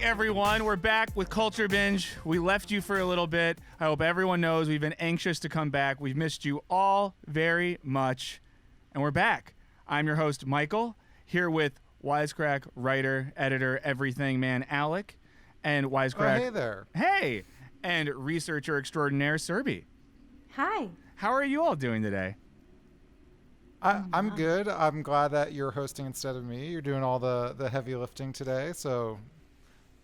everyone. We're back with Culture Binge. We left you for a little bit. I hope everyone knows we've been anxious to come back. We've missed you all very much, and we're back. I'm your host, Michael, here with Wisecrack writer, editor, everything man, Alec, and Wisecrack. Oh, hey there. Hey, and researcher extraordinaire, Serby. Hi. How are you all doing today? I'm good. I'm glad that you're hosting instead of me. You're doing all the heavy lifting today. So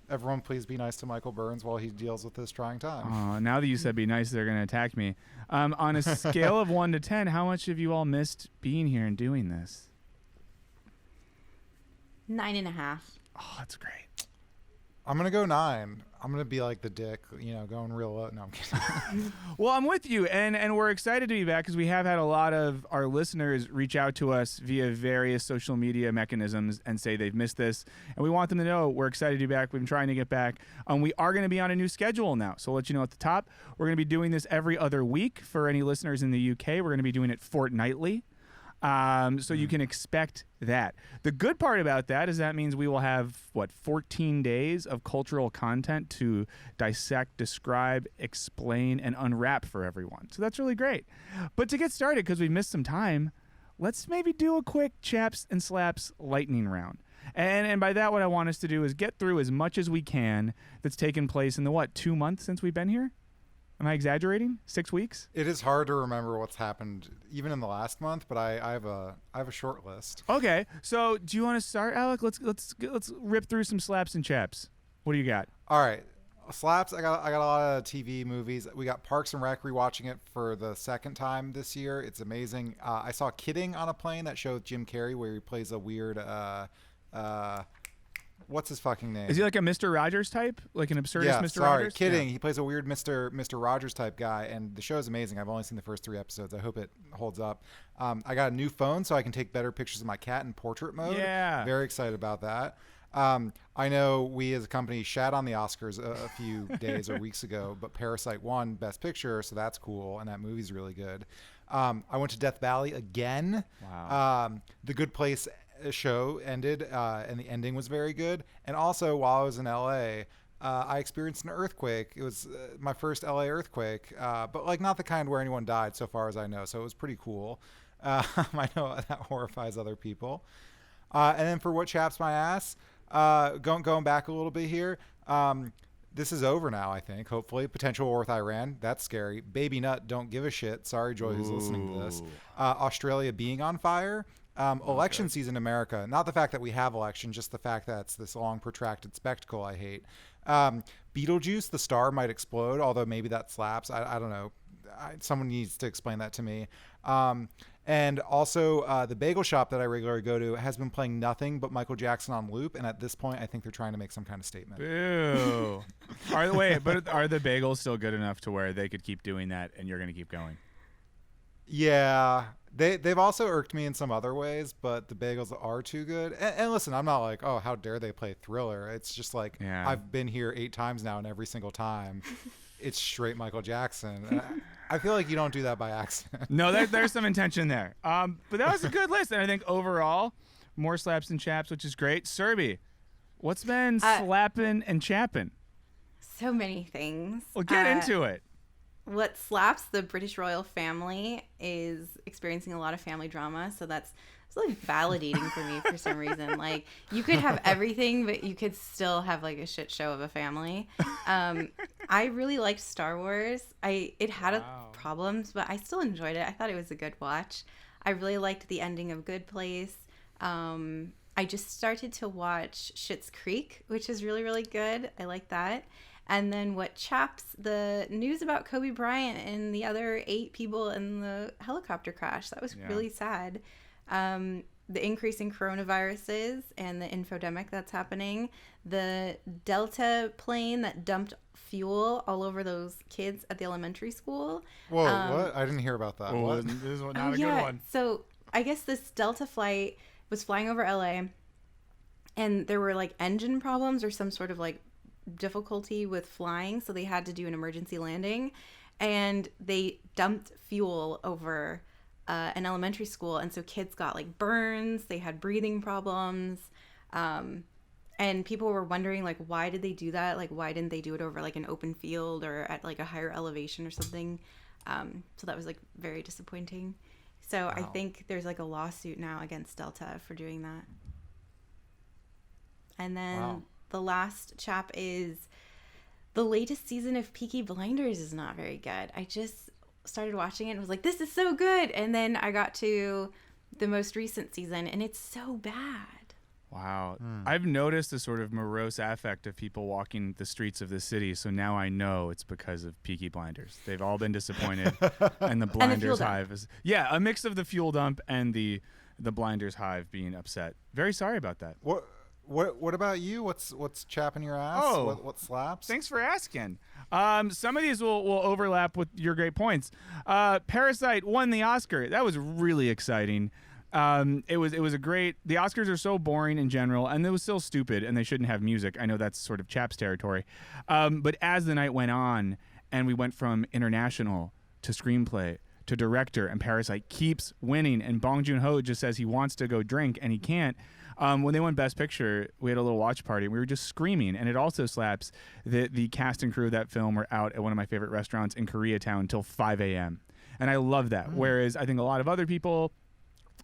everyone please be nice to Michael Burns while he deals with this trying time. Oh, now that you said be nice, they're going to attack me. On a scale of 1 to 10, how much have you all missed being here and doing this? 9.5. Oh, that's great. I'm going to go 9. I'm going to be like the dick, going real low. No, I'm kidding. Well, I'm with you, and we're excited to be back because we have had a lot of our listeners reach out to us via various social media mechanisms and say they've missed this, and we want them to know we're excited to be back. We've been trying to get back. We are going to be on a new schedule now, so I'll let you know at the top. We're going to be doing this every other week for any listeners in the UK. We're going to be doing it fortnightly. So you can expect that. The good part about that is that means we will have, 14 days of cultural content to dissect, describe, explain, and unwrap for everyone. So that's really great. But to get started, because we missed some time, let's maybe do a quick chaps and slaps lightning round. And by that, what I want us to do is get through as much as we can that's taken place in the, 2 months since we've been here? Am I exaggerating? 6 weeks? It is hard to remember what's happened even in the last month, but I have a short list. Okay, so do you want to start, Alec? Let's rip through some slaps and chaps. What do you got? All right, slaps. I got a lot of TV movies. We got Parks and Rec, rewatching it for the second time this year. It's amazing. I saw Kidding on a Plane, that show with Jim Carrey where he plays a weird what's his fucking name? Is he like a Mr. Rogers type? Like an absurdist Mr. Rogers? Kidding. Yeah. He plays a weird Mr. Rogers type guy, and the show is amazing. I've only seen the first 3 episodes. I hope it holds up. I got a new phone so I can take better pictures of my cat in portrait mode. Yeah. Very excited about that. I know we as a company shat on the Oscars a few days or weeks ago, but Parasite won Best Picture, so that's cool, and that movie's really good. I went to Death Valley again. Wow. The Good Place show ended, and the ending was very good. And also, while I was in LA, I experienced an earthquake. It was my first LA earthquake, but not the kind where anyone died, so far as I know. So it was pretty cool. I know that horrifies other people. And then for what chaps my ass, going back a little bit here. This is over now, I think, hopefully. Potential war with Iran. That's scary. Baby Nut, don't give a shit. Sorry, Joy, who's listening to this. Australia being on fire. Election season in America. Not the fact that we have election, just the fact that it's this long, protracted spectacle I hate. Beetlejuice, the star might explode, although maybe that slaps. I don't know. Someone needs to explain that to me. And also, the bagel shop that I regularly go to has been playing nothing but Michael Jackson on loop, and at this point, I think they're trying to make some kind of statement. Ew. Are the bagels still good enough to where they could keep doing that and you're going to keep going? Yeah. They've also irked me in some other ways, but the bagels are too good. And listen, I'm not like, oh, how dare they play Thriller. It's just like, yeah. I've been here 8 times now, and every single time it's straight Michael Jackson. And I feel like you don't do that by accident. No, there's some intention there. But that was a good list. And I think overall, more slaps and chaps, which is great. Serby, what's been slapping and chapping? So many things. Well, get into it. What slaps, the British royal family is experiencing a lot of family drama, so it's really validating for me for some reason. Like, you could have everything, but you could still have like a shit show of a family. I really liked Star Wars. It had problems, but I still enjoyed it. I thought it was a good watch. I really liked the ending of Good Place. I just started to watch Schitt's Creek, which is really, really good. I like that. And then what chaps, the news about Kobe Bryant and the other 8 people in the helicopter crash. That was really sad. The increase in coronaviruses and the infodemic that's happening. The Delta plane that dumped fuel all over those kids at the elementary school. Whoa, what? I didn't hear about that. Oh, what? This is not a good one. So I guess this Delta flight was flying over LA, and there were like engine problems or some sort of like difficulty with flying, so they had to do an emergency landing, and they dumped fuel over an elementary school, and so kids got like burns, they had breathing problems, and And people were wondering, like, why did they do that? Like, why didn't they do it over like an open field or at like a higher elevation or something? So that was like very disappointing. So I think there's like a lawsuit now against Delta for doing that. And then the last chap is the latest season of Peaky Blinders is not very good. I just started watching it and was like, this is so good. And then I got to the most recent season and it's so bad. Wow. I've noticed a sort of morose affect of people walking the streets of the city, so now I know it's because of Peaky Blinders. They've all been disappointed, and the Blinders hive is a mix of the fuel dump and the Blinders hive being upset. Very sorry about that. What about you? What's chapping your ass? Oh, what slaps? Thanks for asking. Some of these will overlap with your great points. Parasite won the Oscar. That was really exciting. It was a great. The Oscars are so boring in general, and it was still stupid, and they shouldn't have music. I know that's sort of Chap's territory. But as the night went on, and we went from international to screenplay to director, and Parasite keeps winning, and Bong Joon-ho just says he wants to go drink, and he can't. When they won Best Picture, we had a little watch party. We were just screaming, and it also slaps that the cast and crew of that film were out at one of my favorite restaurants in Koreatown until 5 a.m. And I love that. Whereas I think a lot of other people,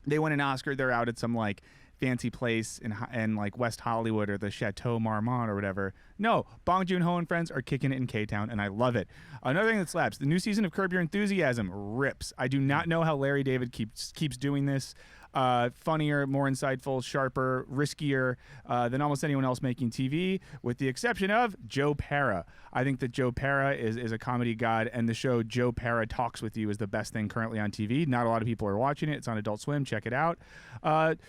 they win an Oscar, they're out at some like fancy place in like West Hollywood or the Chateau Marmont or whatever. No, Bong Joon-ho and friends are kicking it in K-Town, and I love it. Another thing that slaps, the new season of Curb Your Enthusiasm rips. I do not know how Larry David keeps doing this. Funnier, more insightful, sharper, riskier than almost anyone else making TV, with the exception of Joe Pera. I think that Joe Pera is a comedy god, and the show Joe Pera Talks With You is the best thing currently on TV. Not a lot of people are watching it. It's on Adult Swim. Check it out.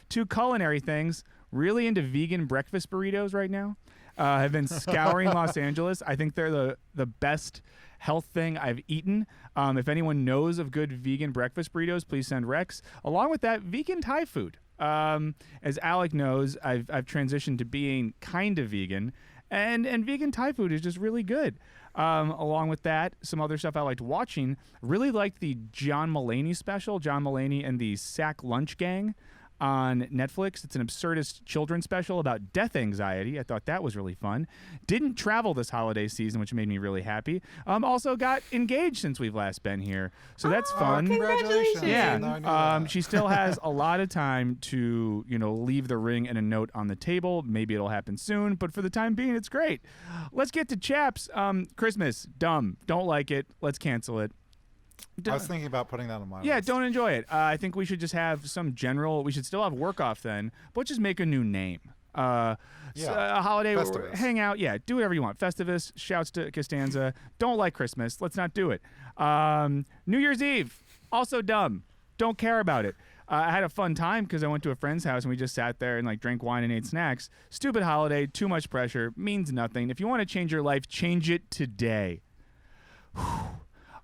Two culinary things. Really into vegan breakfast burritos right now. Have been scouring Los Angeles. I think they're the best health thing I've eaten. If anyone knows of good vegan breakfast burritos, please send Rex. Along with that, vegan Thai food. As Alec knows, I've transitioned to being kind of vegan, and vegan Thai food is just really good. Along with that, some other stuff I liked watching. Really liked the John Mulaney special, John Mulaney and the Sack Lunch Gang on Netflix. It's an absurdist children's special about death anxiety. I thought that was really fun. Didn't travel this holiday season, which made me really happy. Also got engaged since we've last been here, so that's fun. Congratulations! Yeah, she still has a lot of time to leave the ring and a note on the table. Maybe it'll happen soon, but for the time being, it's great. Let's get to Chaps. Christmas, dumb. Don't like it. Let's cancel it. I was thinking about putting that on my list. Yeah, don't enjoy it. I think we should just have some general. We should still have work off then, but just make a new name. A holiday, Festivus. Hang out. Yeah, do whatever you want. Festivus, shouts to Costanza. Don't like Christmas. Let's not do it. New Year's Eve, also dumb. Don't care about it. I had a fun time because I went to a friend's house and we just sat there and like drank wine and ate snacks. Stupid holiday, too much pressure, means nothing. If you want to change your life, change it today.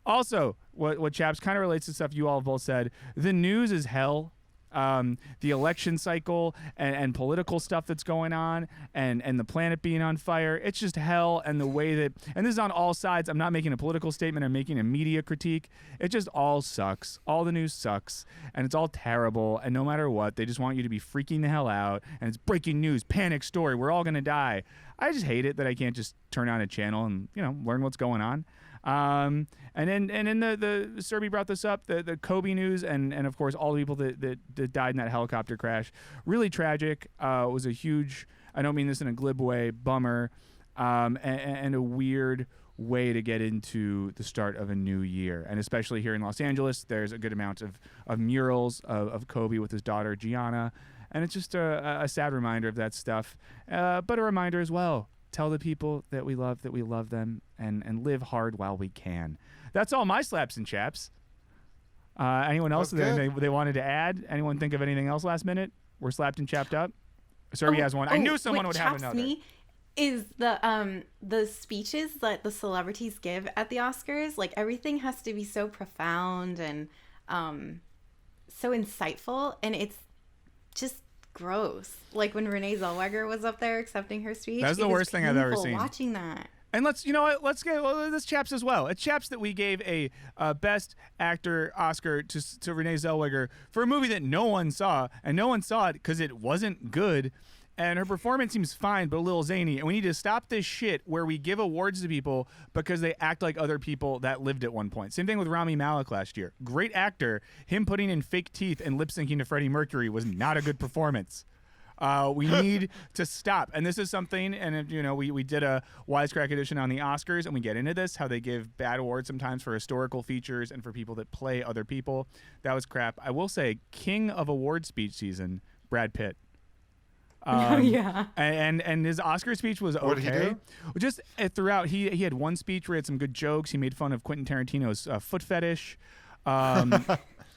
Also, what Chaps kind of relates to stuff you all have both said. The news is hell. The election cycle and political stuff that's going on and the planet being on fire. It's just hell. And the way that, and this is on all sides. I'm not making a political statement. I'm making a media critique. It just all sucks. All the news sucks. And it's all terrible. And no matter what, they just want you to be freaking the hell out. And it's breaking news, panic story. We're all going to die. I just hate it that I can't just turn on a channel and, learn what's going on. And then the Serby brought this up, the Kobe news, and of course all the people that died in that helicopter crash. Really tragic. It was a huge, I don't mean this in a glib way, bummer, and a weird way to get into the start of a new year. And especially here in Los Angeles, there's a good amount of murals of Kobe with his daughter Gianna, and it's just a sad reminder of that stuff, but a reminder as well. Tell the people that we love them, and live hard while we can. That's all my slaps and chaps. Anyone else they wanted to add? Anyone think of anything else last minute? We're slapped and chapped up. Serby has one. I knew someone would have another. Me is the speeches that the celebrities give at the Oscars. Like everything has to be so profound and so insightful, and it's just gross. Like when Renee Zellweger was up there accepting her speech. That's the worst thing I've ever seen. Watching that. And let's get this Chaps as well. It's Chaps that we gave a Best Actor Oscar to Renee Zellweger for a movie that no one saw, and no one saw it because it wasn't good. and her performance seems fine, but a little zany. And we need to stop this shit where we give awards to people because they act like other people that lived at one point. Same thing with Rami Malek last year. Great actor. Him putting in fake teeth and lip syncing to Freddie Mercury was not a good performance. We need to stop. And this is something, and we did a Wisecrack edition on the Oscars, and we get into this, how they give bad awards sometimes for historical features and for people that play other people. That was crap. I will say, king of award speech season, Brad Pitt. Yeah. And his Oscar speech was okay. What did he do? Just throughout, he had one speech where he had some good jokes. He made fun of Quentin Tarantino's foot fetish.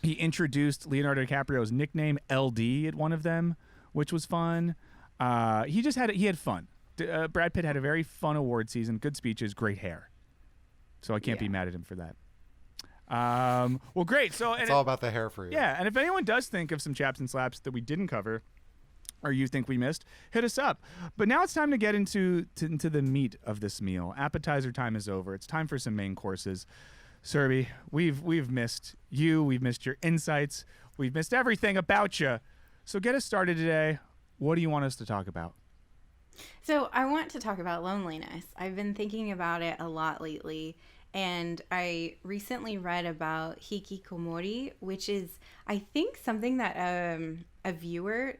He introduced Leonardo DiCaprio's nickname, LD, at one of them, which was fun. He had fun. Brad Pitt had a very fun award season. Good speeches, great hair. So I can't be mad at him for that. Well, great. So it's all about the hair for you. Yeah, and if anyone does think of some chaps and slaps that we didn't cover, or you think we missed, hit us up. But now it's time to get into the meat of this meal. Appetizer time is over. It's time for some main courses. Serby, we've missed you. We've missed your insights. We've missed everything about you. So get us started today. What do you want us to talk about? So I want to talk about loneliness. I've been thinking about it a lot lately. And I recently read about Hikiko Mori, which is, I think, something that a viewer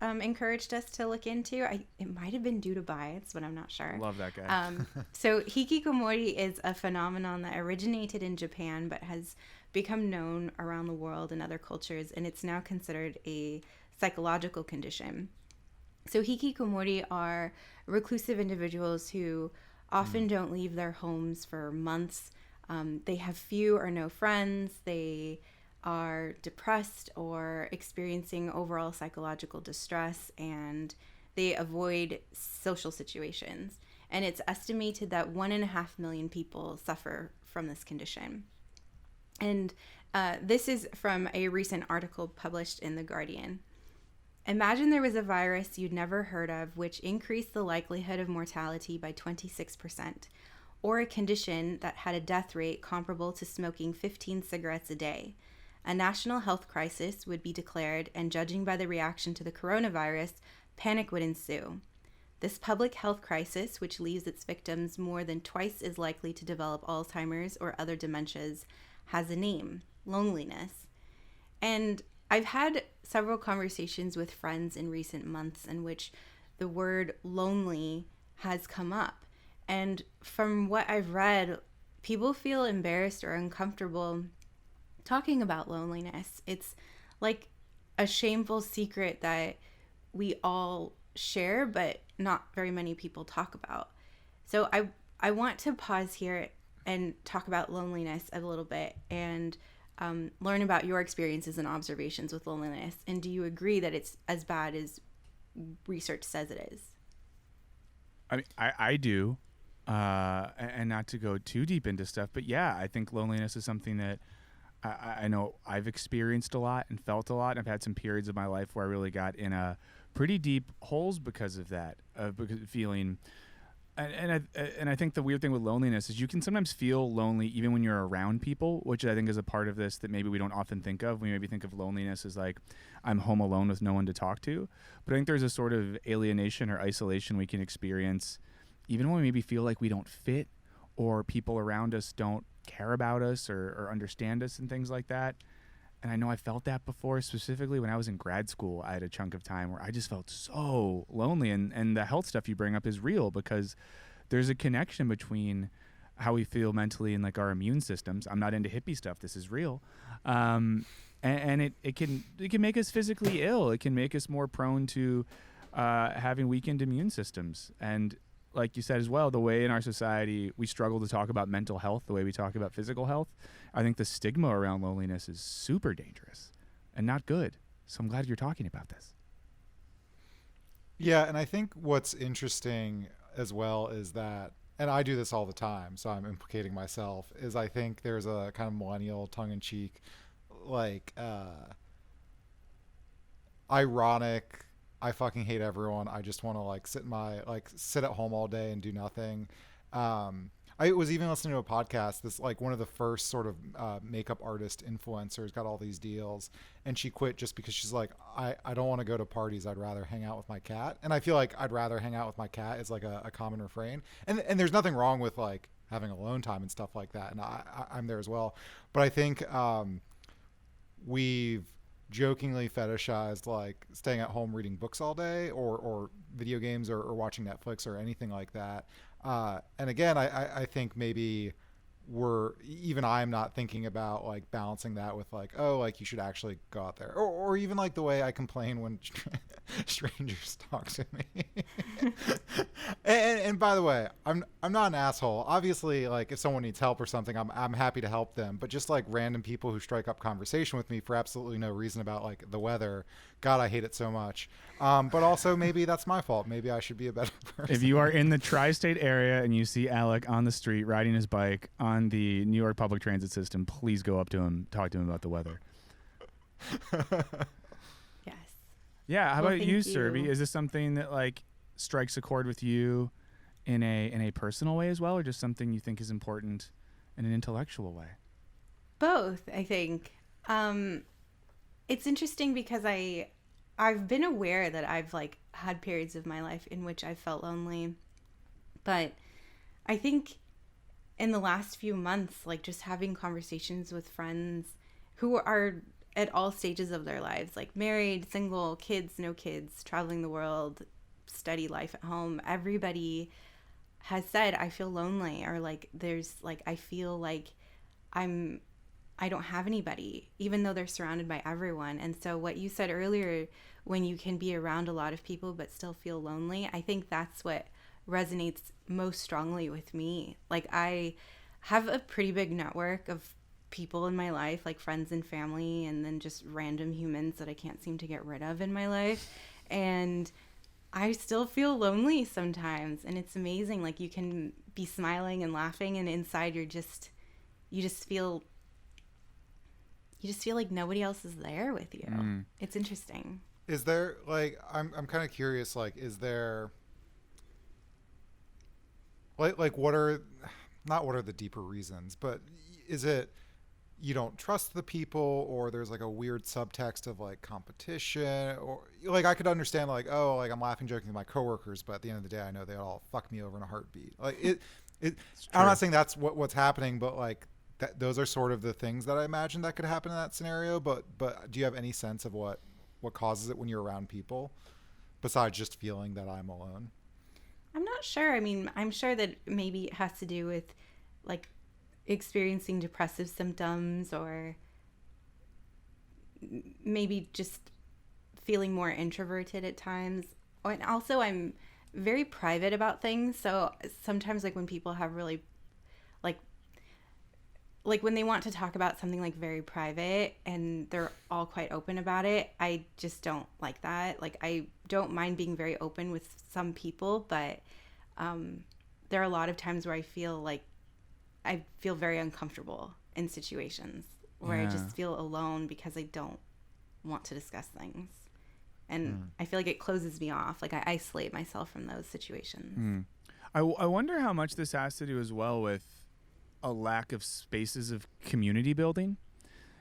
encouraged us to look into. It might have been due to bias, but I'm not sure. Love that guy. So Hikiko Mori is a phenomenon that originated in Japan but has become known around the world in other cultures, and it's now considered a psychological condition. So Hikikomori are reclusive individuals who often don't leave their homes for months. They have few or no friends. They are depressed or experiencing overall psychological distress, and they avoid social situations. And it's estimated that 1.5 million people suffer from this condition. And this is from a recent article published in The Guardian. Imagine there was a virus you'd never heard of which increased the likelihood of mortality by 26%, or a condition that had a death rate comparable to smoking 15 cigarettes a day. A national health crisis would be declared, and judging by the reaction to the coronavirus, panic would ensue. This public health crisis, which leaves its victims more than twice as likely to develop Alzheimer's or other dementias, has a name: loneliness. And I've had several conversations with friends in recent months in which the word lonely has come up. And from what I've read, people feel embarrassed or uncomfortable talking about loneliness. It's like a shameful secret that we all share, but not very many people talk about. So I want to pause here and talk about loneliness a little bit and learn about your experiences and observations with loneliness. And do you agree that it's as bad as research says it is? I mean, I do. And not to go too deep into stuff, but yeah, I think loneliness is something that I know I've experienced a lot and felt a lot. I've had some periods of my life where I really got in a pretty deep holes because of that, because of feeling. And I think the weird thing with loneliness is you can sometimes feel lonely even when you're around people, which I think is a part of this that maybe we don't often think of. We maybe think of loneliness as like, I'm home alone with no one to talk to. But I think there's a sort of alienation or isolation we can experience even when we maybe feel like we don't fit or people around us don't care about us or understand us and things like that. And I know I felt that before, specifically when I was in grad school. I had a chunk of time where I just felt so lonely. And the health stuff you bring up is real because there's a connection between how we feel mentally and like our immune systems. I'm not into hippie stuff. This is real. And it can make us physically ill. It can make us more prone to having weakened immune systems. And like you said as well, the way in our society we struggle to talk about mental health the way we talk about physical health, I think the stigma around loneliness is super dangerous and not good. So I'm glad you're talking about this. Yeah, and I think what's interesting as well is that, and I do this all the time, so I'm implicating myself, is I think there's a kind of millennial tongue-in-cheek, like, ironic, I fucking hate everyone, I just want to like sit at home all day and do nothing. I was even listening to a podcast. This like one of the first sort of makeup artist influencers got all these deals, and she quit just because she's like, I don't want to go to parties. I'd rather hang out with my cat. And I feel like I'd rather hang out with my cat is like a common refrain. And there's nothing wrong with like having alone time and stuff like that. And I'm there as well. But I think we've jokingly fetishized like staying at home reading books all day or video games or watching Netflix or anything like that. And again, I think maybe I'm not thinking about like balancing that with like, oh, like you should actually go out there or even like the way I complain when strangers talk to me. and by the way, I'm not an asshole. Obviously, like if someone needs help or something, I'm happy to help them, but just like random people who strike up conversation with me for absolutely no reason about like the weather, God, I hate it so much. But also maybe that's my fault. Maybe I should be a better person. If you are in the tri-state area and you see Alec on the street riding his bike on the New York public transit system, please go up to him, talk to him about the weather. Yes. Yeah. How Well, about you, thank Serby? you. Is this something that like strikes a chord with you in a personal way as well, or just something you think is important in an intellectual way? Both, I think. It's interesting because I've been aware that I've like had periods of my life in which I felt lonely, but I think in the last few months, like just having conversations with friends who are at all stages of their lives, like married, single, kids, no kids, traveling the world, study life at home, everybody has said, I feel lonely, or like there's like, I feel like I don't have anybody, even though they're surrounded by everyone. And so what you said earlier, when you can be around a lot of people but still feel lonely, I think that's what resonates most strongly with me. Like I have a pretty big network of people in my life, like friends and family, and then just random humans that I can't seem to get rid of in my life. And I still feel lonely sometimes. And it's amazing. Like you can be smiling and laughing, and inside you just feel like nobody else is there with you. It's interesting. Is there like I'm kind of curious, like is there like what are the deeper reasons, but is it you don't trust the people, or there's like a weird subtext of like competition, or like I could understand like, oh, like I'm laughing joking with my coworkers, but at the end of the day I know they all fuck me over in a heartbeat. Like it I'm not saying that's what's happening, but like those are sort of the things that I imagine that could happen in that scenario. But do you have any sense of what causes it when you're around people, besides just feeling that I'm alone? I'm not sure. I mean, I'm sure that maybe it has to do with like experiencing depressive symptoms, or maybe just feeling more introverted at times. And also I'm very private about things. So sometimes like when people have really like when they want to talk about something like very private and they're all quite open about it, I just don't like that. Like I don't mind being very open with some people, but there are a lot of times where I feel very uncomfortable in situations where I just feel alone because I don't want to discuss things. And I feel like it closes me off. Like I isolate myself from those situations. I wonder how much this has to do as well with a lack of spaces of community building,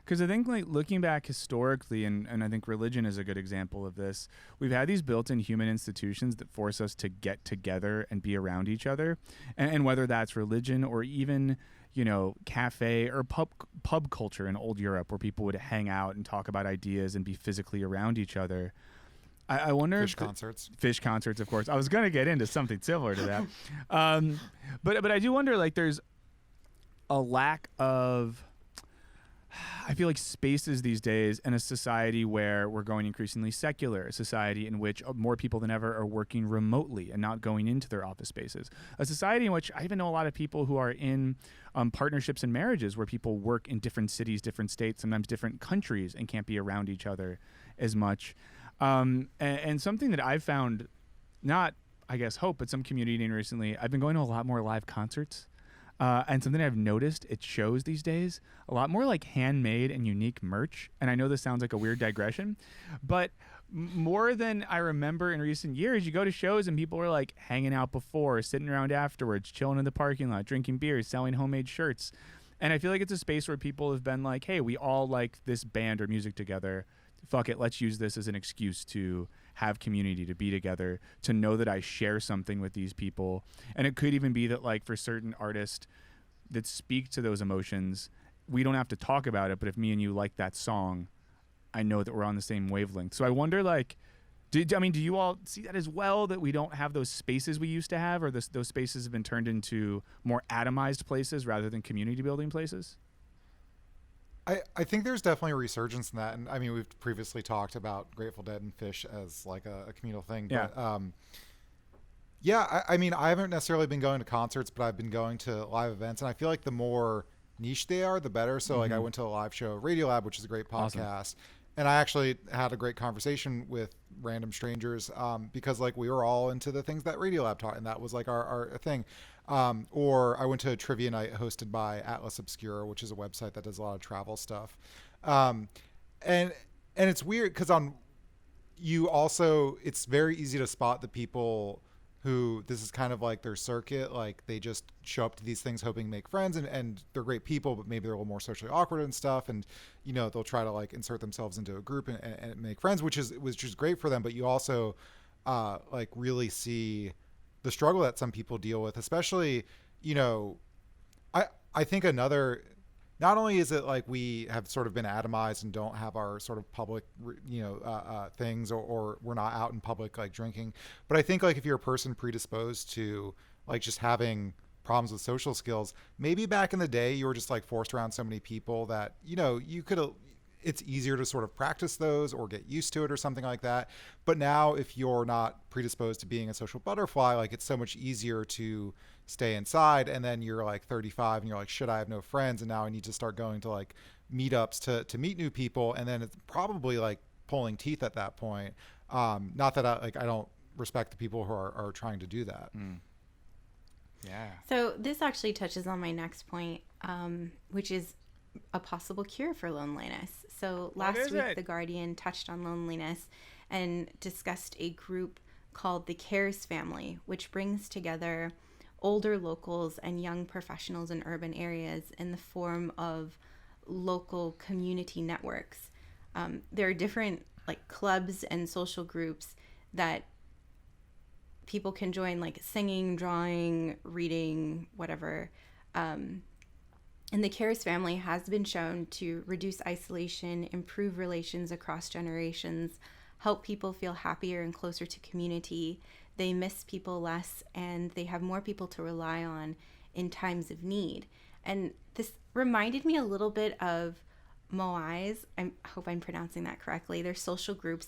because I think like looking back historically, and I think religion is a good example of this, we've had these built-in human institutions that force us to get together and be around each other, and whether that's religion or even cafe or pub culture in old Europe, where people would hang out and talk about ideas and be physically around each other. I wonder fish concerts, of course. I was going to get into something similar to that. But I do wonder, like, there's a lack of, I feel like, spaces these days in a society where we're going increasingly secular, a society in which more people than ever are working remotely and not going into their office spaces, a society in which I even know a lot of people who are in partnerships and marriages where people work in different cities, different states, sometimes different countries, and can't be around each other as much. And something that I've found, not, I guess, hope, but some community recently, I've been going to a lot more live concerts. And something I've noticed, it shows these days, a lot more like handmade and unique merch. And I know this sounds like a weird digression, but more than I remember in recent years, you go to shows and people were like hanging out before, sitting around afterwards, chilling in the parking lot, drinking beers, selling homemade shirts. And I feel like it's a space where people have been like, hey, we all like this band or music together. Fuck it, let's use this as an excuse to have community, to be together, to know that I share something with these people. And it could even be that, like, for certain artists that speak to those emotions, we don't have to talk about it, but if me and you like that song, I know that we're on the same wavelength. So I wonder, like, do you all see that as well, that we don't have those spaces we used to have, or those spaces have been turned into more atomized places rather than community building places? I think there's definitely a resurgence in that. And I mean, we've previously talked about Grateful Dead and Fish as like a communal thing. Yeah. But yeah, I mean, I haven't necessarily been going to concerts, but I've been going to live events. And I feel like the more niche they are, the better. So like I went to a live show at Radiolab, which is a great podcast. Awesome. And I actually had a great conversation with random strangers because like we were all into the things that Radiolab taught, and that was like our thing. Or I went to a trivia night hosted by Atlas Obscura, which is a website that does a lot of travel stuff. And it's weird because it's very easy to spot the people who this is kind of like their circuit. Like they just show up to these things hoping to make friends, and they're great people, but maybe they're a little more socially awkward and stuff. And, you know, they'll try to like insert themselves into a group and make friends, which is great for them. But you also like really see the struggle that some people deal with, especially, you know, I think not only is it like we have sort of been atomized and don't have our sort of public, you know, things, or we're not out in public like drinking, but I think like if you're a person predisposed to like just having problems with social skills, maybe back in the day you were just like forced around so many people that, you know, it's easier to sort of practice those or get used to it or something like that. But now if you're not predisposed to being a social butterfly, like it's so much easier to stay inside. And then you're like 35 and you're like, shit, I have no friends. And now I need to start going to like meetups to meet new people. And then it's probably like pulling teeth at that point. Not that I don't respect the people who are trying to do that. Yeah. So this actually touches on my next point, which is a possible cure for loneliness. So last week, The Guardian touched on loneliness and discussed a group called the Cares Family, which brings together older locals and young professionals in urban areas in the form of local community networks. There are different like clubs and social groups that people can join, like singing, drawing, reading, whatever. And the Cares Family has been shown to reduce isolation, improve relations across generations, help people feel happier and closer to community. They miss people less, and they have more people to rely on in times of need. And this reminded me a little bit of Moais. I hope I'm pronouncing that correctly. They're social groups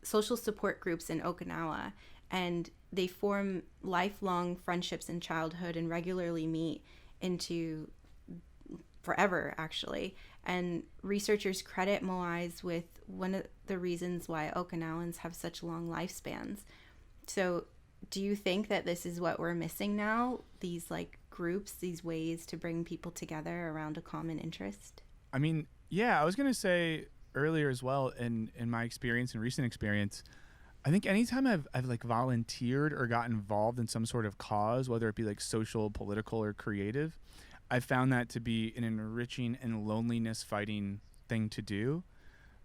social support groups in Okinawa, and they form lifelong friendships in childhood and regularly meet into forever, actually. And researchers credit Moais with one of the reasons why Okinawans have such long lifespans. So do you think that this is what we're missing now? These like groups, these ways to bring people together around a common interest? I mean, yeah, I was going to say earlier as well, in my experience and recent experience, I think anytime I've like volunteered or got involved in some sort of cause, whether it be like social, political, or creative, I've found that to be an enriching and loneliness fighting thing to do,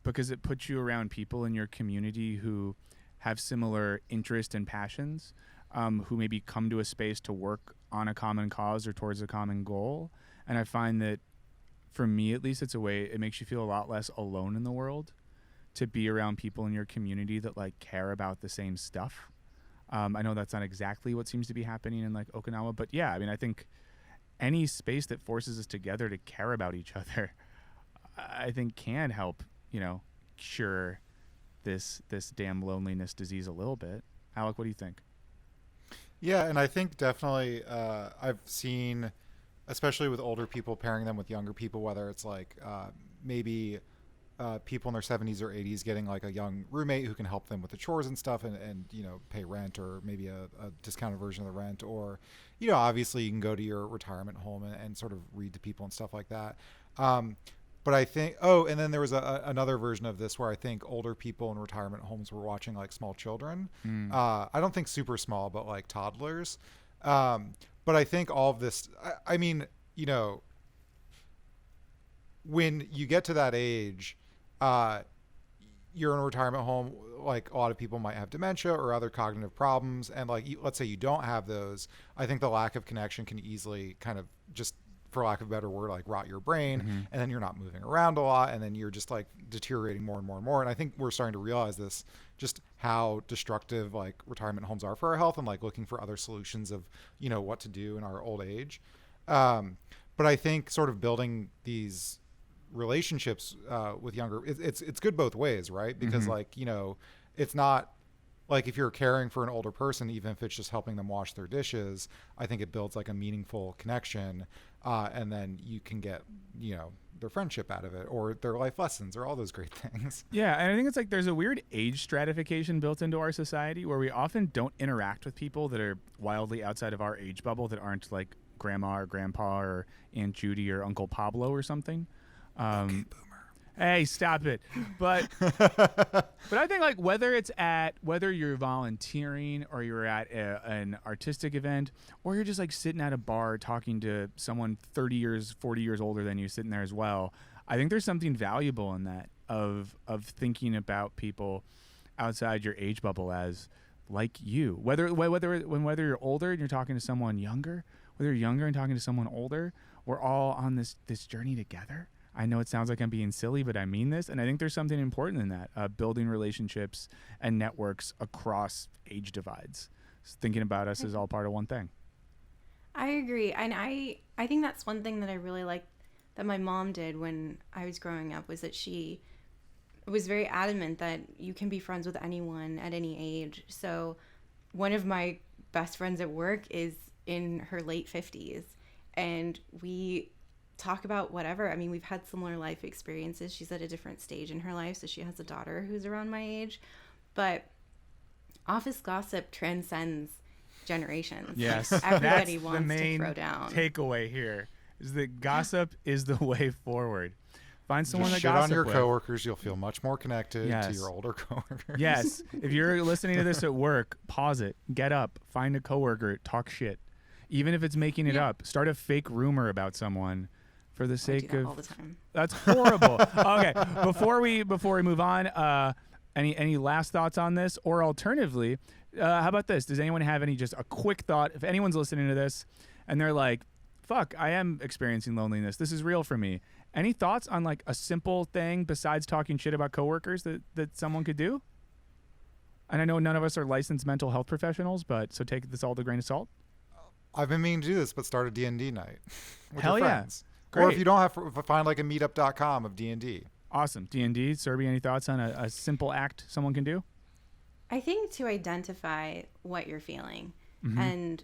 because it puts you around people in your community who have similar interests and passions, who maybe come to a space to work on a common cause or towards a common goal. And I find that, for me at least, it's a way, it makes you feel a lot less alone in the world to be around people in your community that like care about the same stuff. I know that's not exactly what seems to be happening in like Okinawa, but yeah, I mean, I think any space that forces us together to care about each other, I think can help, you know, cure this damn loneliness disease a little bit. Alec, what do you think? Yeah, and I think definitely I've seen, especially with older people, pairing them with younger people, whether it's like maybe people in their 70s or 80s getting like a young roommate who can help them with the chores and stuff, and you know, pay rent, or maybe a discounted version of the rent, or, you know, obviously you can go to your retirement home and sort of read to people and stuff like that. But I think, and then there was another version of this where I think older people in retirement homes were watching like small children. I don't think super small, but like toddlers. But I think all of this, I mean, you know, when you get to that age, you're in a retirement home, like a lot of people might have dementia or other cognitive problems. And like, let's say you don't have those. I think the lack of connection can easily kind of just, for lack of a better word, like rot your brain. And then you're not moving around a lot. And then you're just like deteriorating more and more and more. And I think we're starting to realize this, just how destructive like retirement homes are for our health, and like looking for other solutions of, you know, what to do in our old age. But I think sort of building these relationships with younger, it's good both ways, right? Because like, you know, it's not like if you're caring for an older person, even if it's just helping them wash their dishes, I think it builds like a meaningful connection, and then you can get, you know, their friendship out of it, or their life lessons, or all those great things. Yeah, and I think it's like there's a weird age stratification built into our society where we often don't interact with people that are wildly outside of our age bubble, that aren't like grandma or grandpa or Aunt Judy or Uncle Pablo or something. Okay, boomer. Hey, stop it. But I think like whether you're volunteering or you're at an artistic event, or you're just like sitting at a bar talking to someone 30 years, 40 years older than you sitting there as well, I think there's something valuable in that of thinking about people outside your age bubble as like you. Whether you're older and you're talking to someone younger, whether you're younger and talking to someone older, we're all on this journey together. I know it sounds like I'm being silly, but I mean this. And I think there's something important in that, building relationships and networks across age divides. Thinking about us as all part of one thing. I agree. And I think that's one thing that I really liked that my mom did when I was growing up, was that she was very adamant that you can be friends with anyone at any age. So one of my best friends at work is in her late 50s, and we talk about whatever. I mean, we've had similar life experiences. She's at a different stage in her life, so she has a daughter who's around my age. But office gossip transcends generations. Yes. Everybody That's wants the main to throw down. Takeaway here is that gossip is the way forward. Find someone Just that shit gossip on your with. coworkers. You'll feel much more connected Yes. to your older coworkers. Yes. If you're listening to this at work, pause it. Get up. Find a coworker. Talk shit. Even if it's making it up. Start a fake rumor about someone for the sake I do that of all the time. That's horrible. Okay. Before we move on, any last thoughts on this? Or alternatively, how about this? Does anyone have just a quick thought? If anyone's listening to this and they're like, fuck, I am experiencing loneliness. This is real for me. Any thoughts on like a simple thing besides talking shit about coworkers that someone could do? And I know none of us are licensed mental health professionals, but so take this all with a grain of salt. I've been meaning to do this, but start a D&D night with Hell your yeah. friends. Great. Or if you don't have, find like a meetup.com of D&D. Awesome. D&D. Serby, any thoughts on a simple act someone can do? I think to identify what you're feeling. And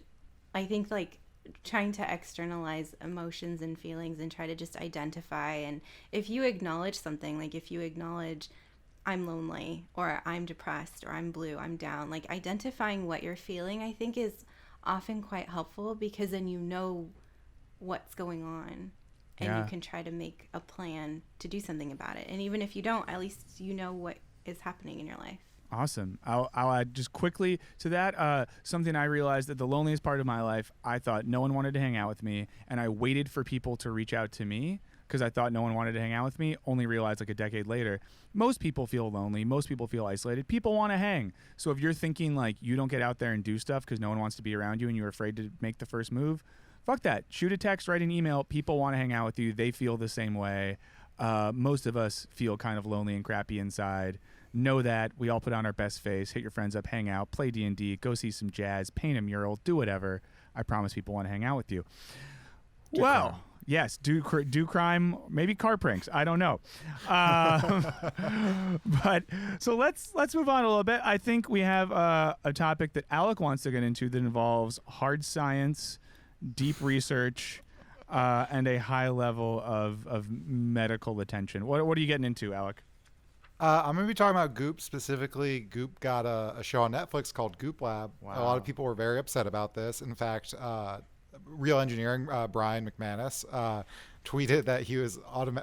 I think like trying to externalize emotions and feelings and try to just identify. And if you acknowledge something, like if you acknowledge I'm lonely or I'm depressed or I'm blue, I'm down, like identifying what you're feeling, I think is often quite helpful, because then you know what's going on and you can try to make a plan to do something about it. And even if you don't, at least you know what is happening in your life. Awesome. I'll add just quickly to that, something I realized that the loneliest part of my life, I thought no one wanted to hang out with me, and I waited for people to reach out to me because I thought no one wanted to hang out with me, only realized like a decade later, most people feel lonely, most people feel isolated, people want to hang. So if you're thinking like you don't get out there and do stuff because no one wants to be around you and you're afraid to make the first move, fuck that. Shoot a text, write an email, people want to hang out with you, they feel the same way. Most of us feel kind of lonely and crappy inside. Know that. We all put on our best face, hit your friends up, hang out, play D&D, go see some jazz, paint a mural, do whatever. I promise people want to hang out with you. Do well, crime. yes, do crime, maybe car pranks. I don't know. But so let's move on a little bit. I think we have a topic that Alec wants to get into that involves hard science, deep research, and a high level of medical attention. What are you getting into, Alec? I'm going to be talking about Goop specifically. Goop got a show on Netflix called Goop Lab. Wow. A lot of people were very upset about this. In fact, Real Engineering, Brian McManus, tweeted that he was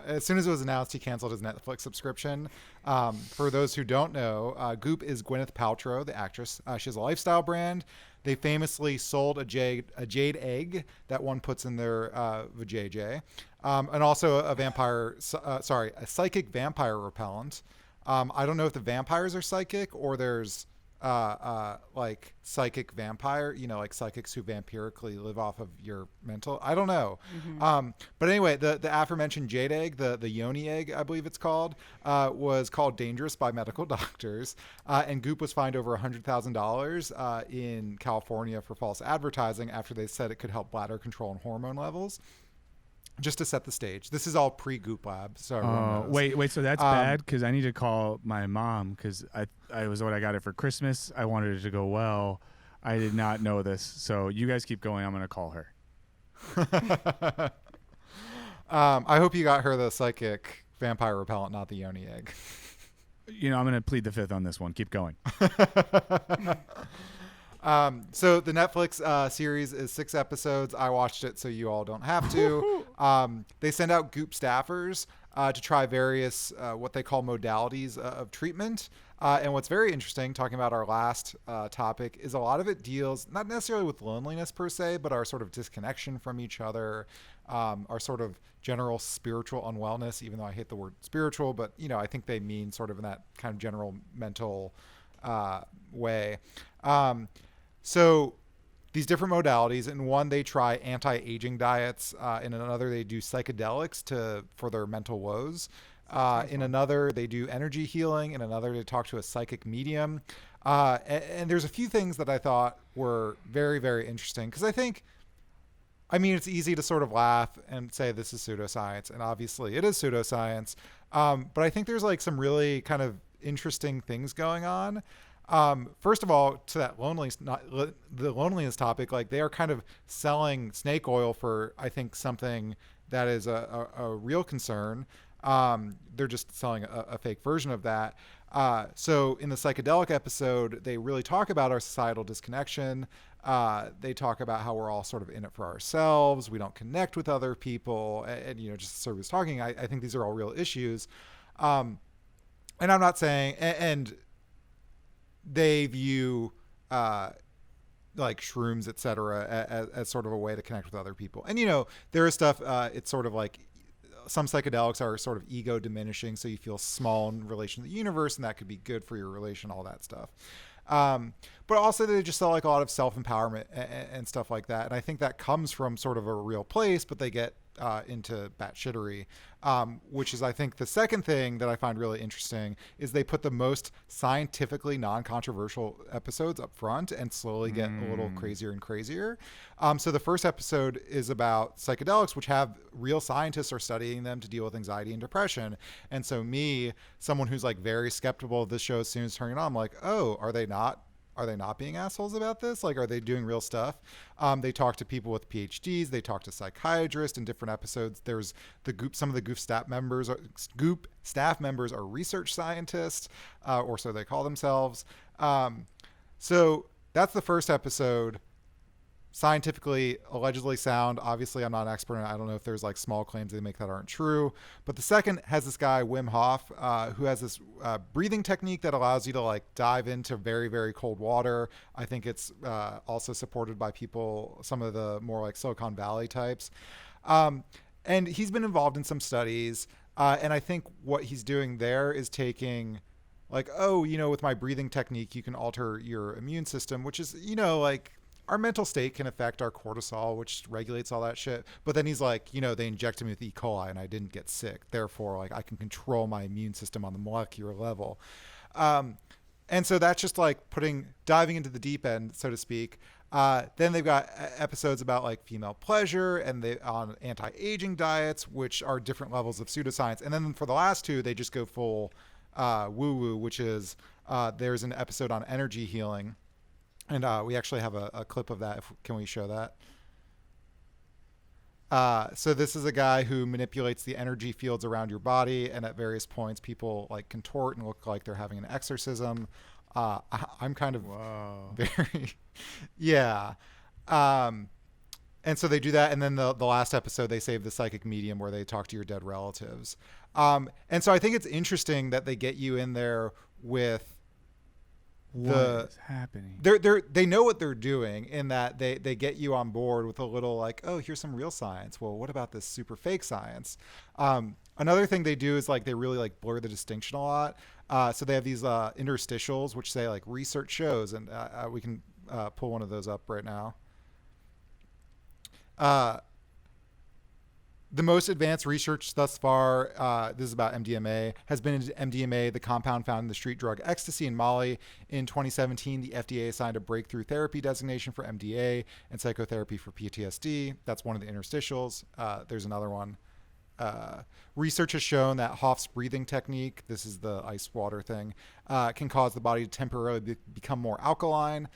as soon as it was announced, he canceled his Netflix subscription. For those who don't know, Goop is Gwyneth Paltrow, the actress. She has a lifestyle brand. They famously sold a jade egg that one puts in their vajayjay, and also a psychic vampire repellent. I don't know if the vampires are psychic or there's like psychic vampire, like psychics who vampirically live off of your mental. I don't know. But anyway, the aforementioned jade egg, the yoni egg, I believe it's called, was called dangerous by medical doctors. And Goop was fined over $100,000 in California for false advertising after they said it could help bladder control and hormone levels. Just to set the stage. This is all pre-Goop Lab. So wait. So that's bad because I need to call my mom because I was what I got it for Christmas. I wanted it to go well. I did not know this. So you guys keep going. I'm going to call her. I hope you got her the psychic vampire repellent, not the yoni egg. I'm going to plead the fifth on this one. Keep going. So the Netflix series is 6 episodes. I watched it, so you all don't have to. They send out Goop staffers to try various what they call modalities of treatment. And what's very interesting, talking about our last topic, is a lot of it deals not necessarily with loneliness per se, but our sort of disconnection from each other, our sort of general spiritual unwellness, even though I hate the word spiritual, but I think they mean sort of in that kind of general mental way. So these different modalities, in one they try anti-aging diets, in another they do psychedelics for their mental woes. In another they do energy healing. In another they talk to a psychic medium. And there's a few things that I thought were very, very interesting because it's easy to sort of laugh and say this is pseudoscience, and obviously it is pseudoscience. But I think there's like some really kind of interesting things going on. First of all, to that the loneliness topic, like they are kind of selling snake oil for, I think, something that is a real concern. They're just selling a fake version of that. So in the psychedelic episode, they really talk about our societal disconnection. They talk about how we're all sort of in it for ourselves. We don't connect with other people. And just sort of talking, I think these are all real issues. And I'm not saying, and they view like shrooms, etc., as sort of a way to connect with other people. And there is stuff. It's sort of like some psychedelics are sort of ego diminishing, so you feel small in relation to the universe, and that could be good for your relation, all that stuff. But also they just sell like a lot of self-empowerment and stuff like that. And I think that comes from sort of a real place, but they get into batshittery, which is, I think, the second thing that I find really interesting is they put the most scientifically non-controversial episodes up front and slowly get a little crazier and crazier. So the first episode is about psychedelics, which have real scientists are studying them to deal with anxiety and depression. And so me, someone who's like very skeptical of this show as soon as turning it on, I'm like, oh, are they not being assholes about this? Like, are they doing real stuff? They talk to people with PhDs. They talk to psychiatrists in different episodes. There's some of the Goop staff members are research scientists, or so they call themselves. So that's the first episode. Scientifically, allegedly sound. Obviously, I'm not an expert, and I don't know if there's like small claims they make that aren't true. But the second has this guy, Wim Hof, who has this breathing technique that allows you to like dive into very, very cold water. I think it's also supported by people, some of the more like Silicon Valley types. And he's been involved in some studies. And I think what he's doing there is taking like, with my breathing technique, you can alter your immune system, which is, like, our mental state can affect our cortisol, which regulates all that shit. But then he's like, they injected me with E. coli and I didn't get sick. Therefore, like, I can control my immune system on the molecular level. And so that's just like diving into the deep end, so to speak. Then they've got episodes about like female pleasure and on anti-aging diets, which are different levels of pseudoscience. And then for the last two, they just go full woo-woo, which is there's an episode on energy healing. And we actually have a clip of that. Can we show that? So this is a guy who manipulates the energy fields around your body, and at various points, people like contort and look like they're having an exorcism. I'm kind of very, yeah. And so they do that, and then the last episode they save the psychic medium where they talk to your dead relatives. And so I think it's interesting that they get you in there with What is happening? They know what they're doing in that they get you on board with a little like, oh, here's some real science. Well, what about this super fake science? Another thing they do is like they really like blur the distinction a lot. So they have these interstitials which say like research shows, and we can pull one of those up right now. The most advanced research thus far, this is about MDMA, has been into MDMA, the compound found in the street drug ecstasy in Mali. In 2017, the FDA assigned a breakthrough therapy designation for MDA and psychotherapy for PTSD. That's one of the interstitials. There's another one. Research has shown that Hoff's breathing technique, this is the ice water thing, can cause the body to temporarily become more alkaline.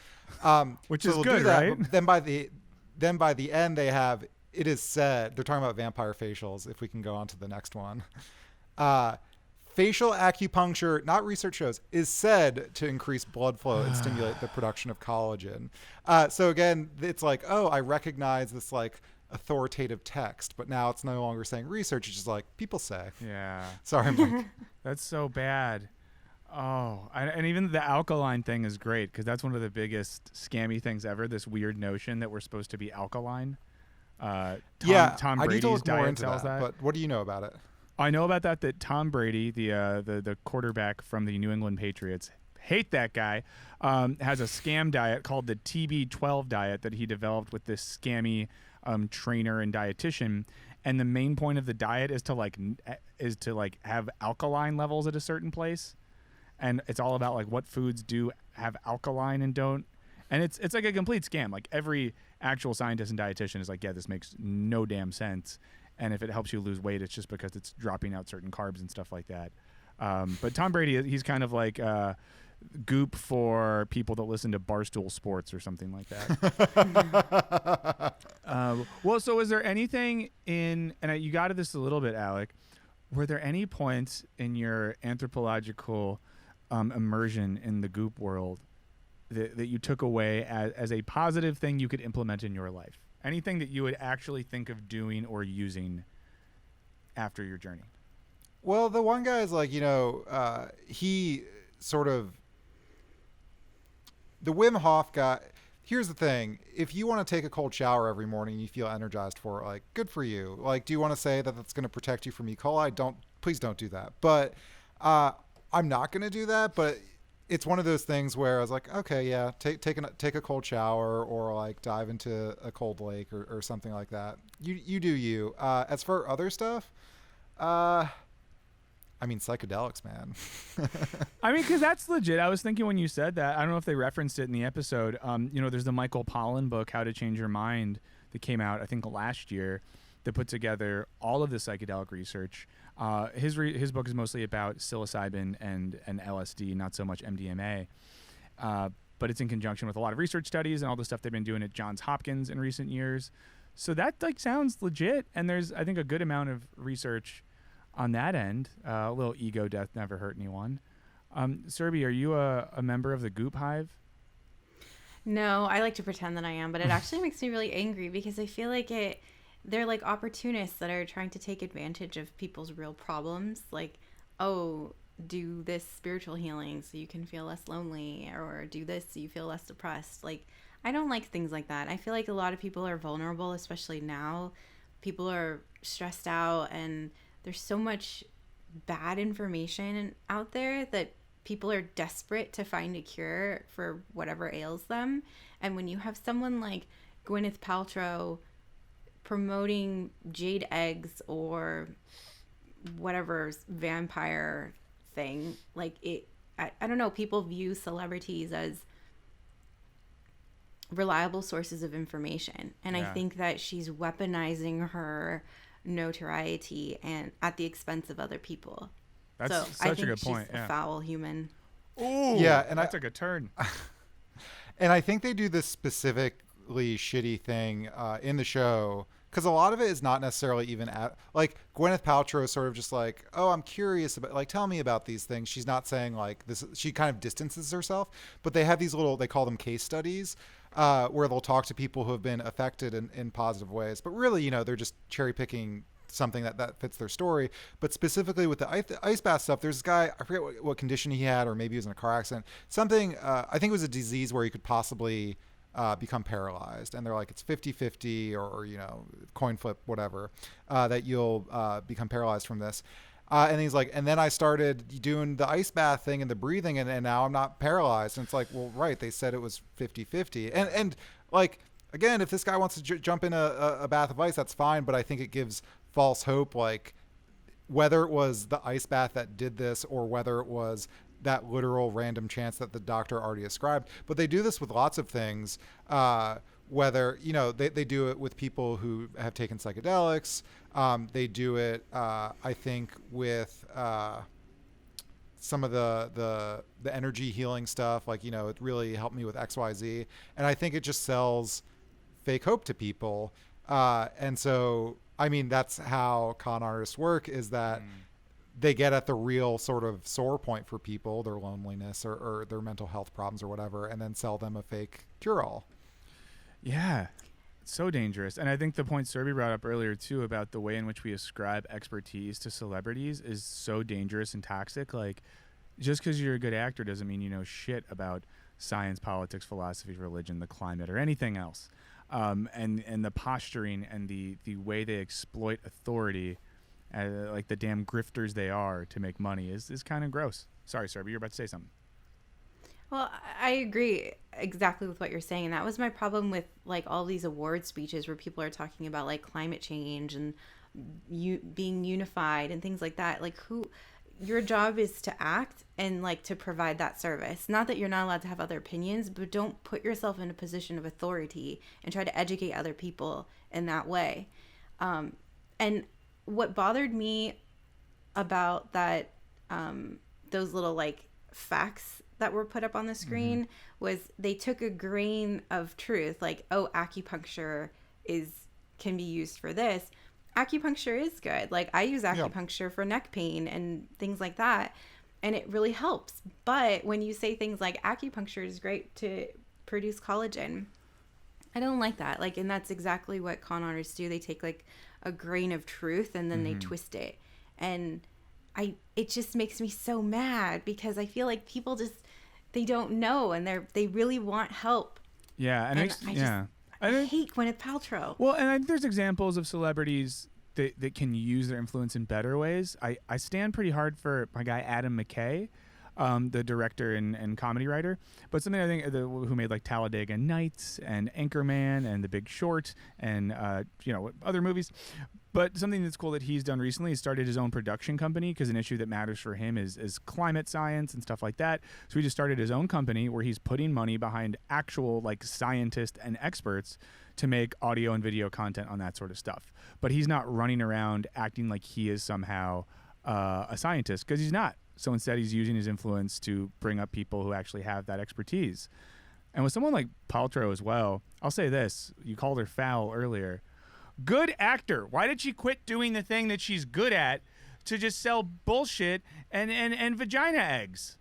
Which is good, right? Then by the end, they have, it is said, they're talking about vampire facials, if we can go on to the next one. Facial acupuncture, not research shows, is said to increase blood flow and stimulate the production of collagen. So again, it's like, oh, I recognize this like authoritative text, but now it's no longer saying research, it's just like people say. Yeah. Sorry, Mike. That's so bad. Oh, and even the alkaline thing is great because that's one of the biggest scammy things ever. This weird notion that we're supposed to be alkaline. Tom I need to Brady's look more diet into sells that. But what do you know about it? I know about that Tom Brady, the quarterback from the New England Patriots, hate that guy, has a scam diet called the T B12 diet that he developed with this scammy trainer and dietitian. And the main point of the diet is to have alkaline levels at a certain place. And it's all about like what foods do have alkaline and don't. And it's like a complete scam. Like every actual scientist and dietitian is like, yeah, this makes no damn sense. And if it helps you lose weight, it's just because it's dropping out certain carbs and stuff like that. But Tom Brady, he's kind of like Goop for people that listen to Barstool Sports or something like that. Well, so is there anything in, and you got to this a little bit, Alec, were there any points in your anthropological immersion in the Goop world that you took away as a positive thing you could implement in your life? Anything that you would actually think of doing or using after your journey? Well, the one guy is like, he sort of, the Wim Hof guy, here's the thing. If you want to take a cold shower every morning and you feel energized for it, like, good for you. Like, do you want to say that that's going to protect you from E. coli? Please don't do that. But I'm not going to do that, but it's one of those things where I was like, okay, yeah, take a cold shower or like dive into a cold lake or something like that. You do you. As for other stuff, I mean, psychedelics, man. I mean, because that's legit. I was thinking when you said that, I don't know if they referenced it in the episode. There's the Michael Pollan book, How to Change Your Mind, that came out, I think, last year, that put together all of the psychedelic research. His book is mostly about psilocybin and LSD, not so much MDMA. But it's in conjunction with a lot of research studies and all the stuff they've been doing at Johns Hopkins in recent years. So that sounds legit. And there's, I think, a good amount of research on that end. A little ego death never hurt anyone. Serby, are you a member of the Goop Hive? No, I like to pretend that I am, but it actually makes me really angry because I feel like they're like opportunists that are trying to take advantage of people's real problems. Like, oh, do this spiritual healing so you can feel less lonely, or do this so you feel less depressed. Like, I don't like things like that. I feel like a lot of people are vulnerable, especially now. People are stressed out and there's so much bad information out there that people are desperate to find a cure for whatever ails them. And when you have someone like Gwyneth Paltrow promoting jade eggs or whatever vampire thing, like I don't know, people view celebrities as reliable sources of information. And Yeah. I think that she's weaponizing her notoriety and at the expense of other people. That's so such I a think good she's point. a Yeah. foul human. Ooh, Yeah, and that took a turn. And I think they do this specifically shitty thing in the show because a lot of it is not necessarily even like Gwyneth Paltrow is sort of just like, oh, I'm curious about, like, tell me about these things. She's not saying like this. She kind of distances herself, but they have these little, they call them case studies where they'll talk to people who have been affected in positive ways. But really, you know, they're just cherry picking something that fits their story. But specifically with the ice bath stuff, there's this guy, I forget what condition he had, or maybe he was in a car accident. Something, I think it was a disease where he could possibly become paralyzed. And they're like, it's 50-50 or, you know, coin flip, whatever, that you'll become paralyzed from this. And he's like, and then I started doing the ice bath thing and the breathing, and now I'm not paralyzed. And it's like, well, right, they said it was 50-50. And like, again, if this guy wants to jump in a bath of ice, that's fine. But I think it gives false hope, like whether it was the ice bath that did this or whether it was that literal random chance that the doctor already ascribed. But they do this with lots of things, whether, you know, they do it with people who have taken psychedelics. They do it, I think, with some of the energy healing stuff. Like, you know, it really helped me with XYZ. And I think it just sells fake hope to people. And so, I mean, that's how con artists work, is that they get at the real sort of sore point for people, their loneliness or their mental health problems or whatever, and then sell them a fake cure-all. Yeah, it's so dangerous. And I think the point Serby brought up earlier, too, about the way in which we ascribe expertise to celebrities is so dangerous and toxic. Like, just because you're a good actor doesn't mean you know shit about science, politics, philosophy, religion, the climate, or anything else. And the posturing and the way they exploit authority, like the damn grifters they are, to make money is kind of gross. Sorry, Serby, you're about to say something. Well, I agree exactly with what you're saying. And that was my problem with like all these award speeches where people are talking about like climate change and being unified and things like that. Like, your job is to act and like to provide that service. Not that you're not allowed to have other opinions, but don't put yourself in a position of authority and try to educate other people in that way. And what bothered me about that, those little like facts that were put up on the screen was they took a grain of truth, like, oh, acupuncture can be used for this. Acupuncture is good. Like, I use acupuncture for neck pain and things like that, and it really helps. But when you say things like acupuncture is great to produce collagen, I don't like that. Like, and that's exactly what con artists do. They take like a grain of truth and then they twist it. And it just makes me so mad because I feel like people they don't know, and they really want help. Yeah. And I hate Gwyneth Paltrow. Well, and I think there's examples of celebrities that can use their influence in better ways. I stand pretty hard for my guy Adam McKay, the director and comedy writer. But something I think who made like Talladega Nights and Anchorman and The Big Short and other movies. But something that's cool that he's done recently is started his own production company, because an issue that matters for him is climate science and stuff like that. So he just started his own company where he's putting money behind actual like scientists and experts to make audio and video content on that sort of stuff. But he's not running around acting like he is somehow a scientist, because he's not. So instead he's using his influence to bring up people who actually have that expertise. And with someone like Paltrow as well, I'll say this. You called her foul earlier. Good actor. Why did she quit doing the thing that she's good at to just sell bullshit and vagina eggs?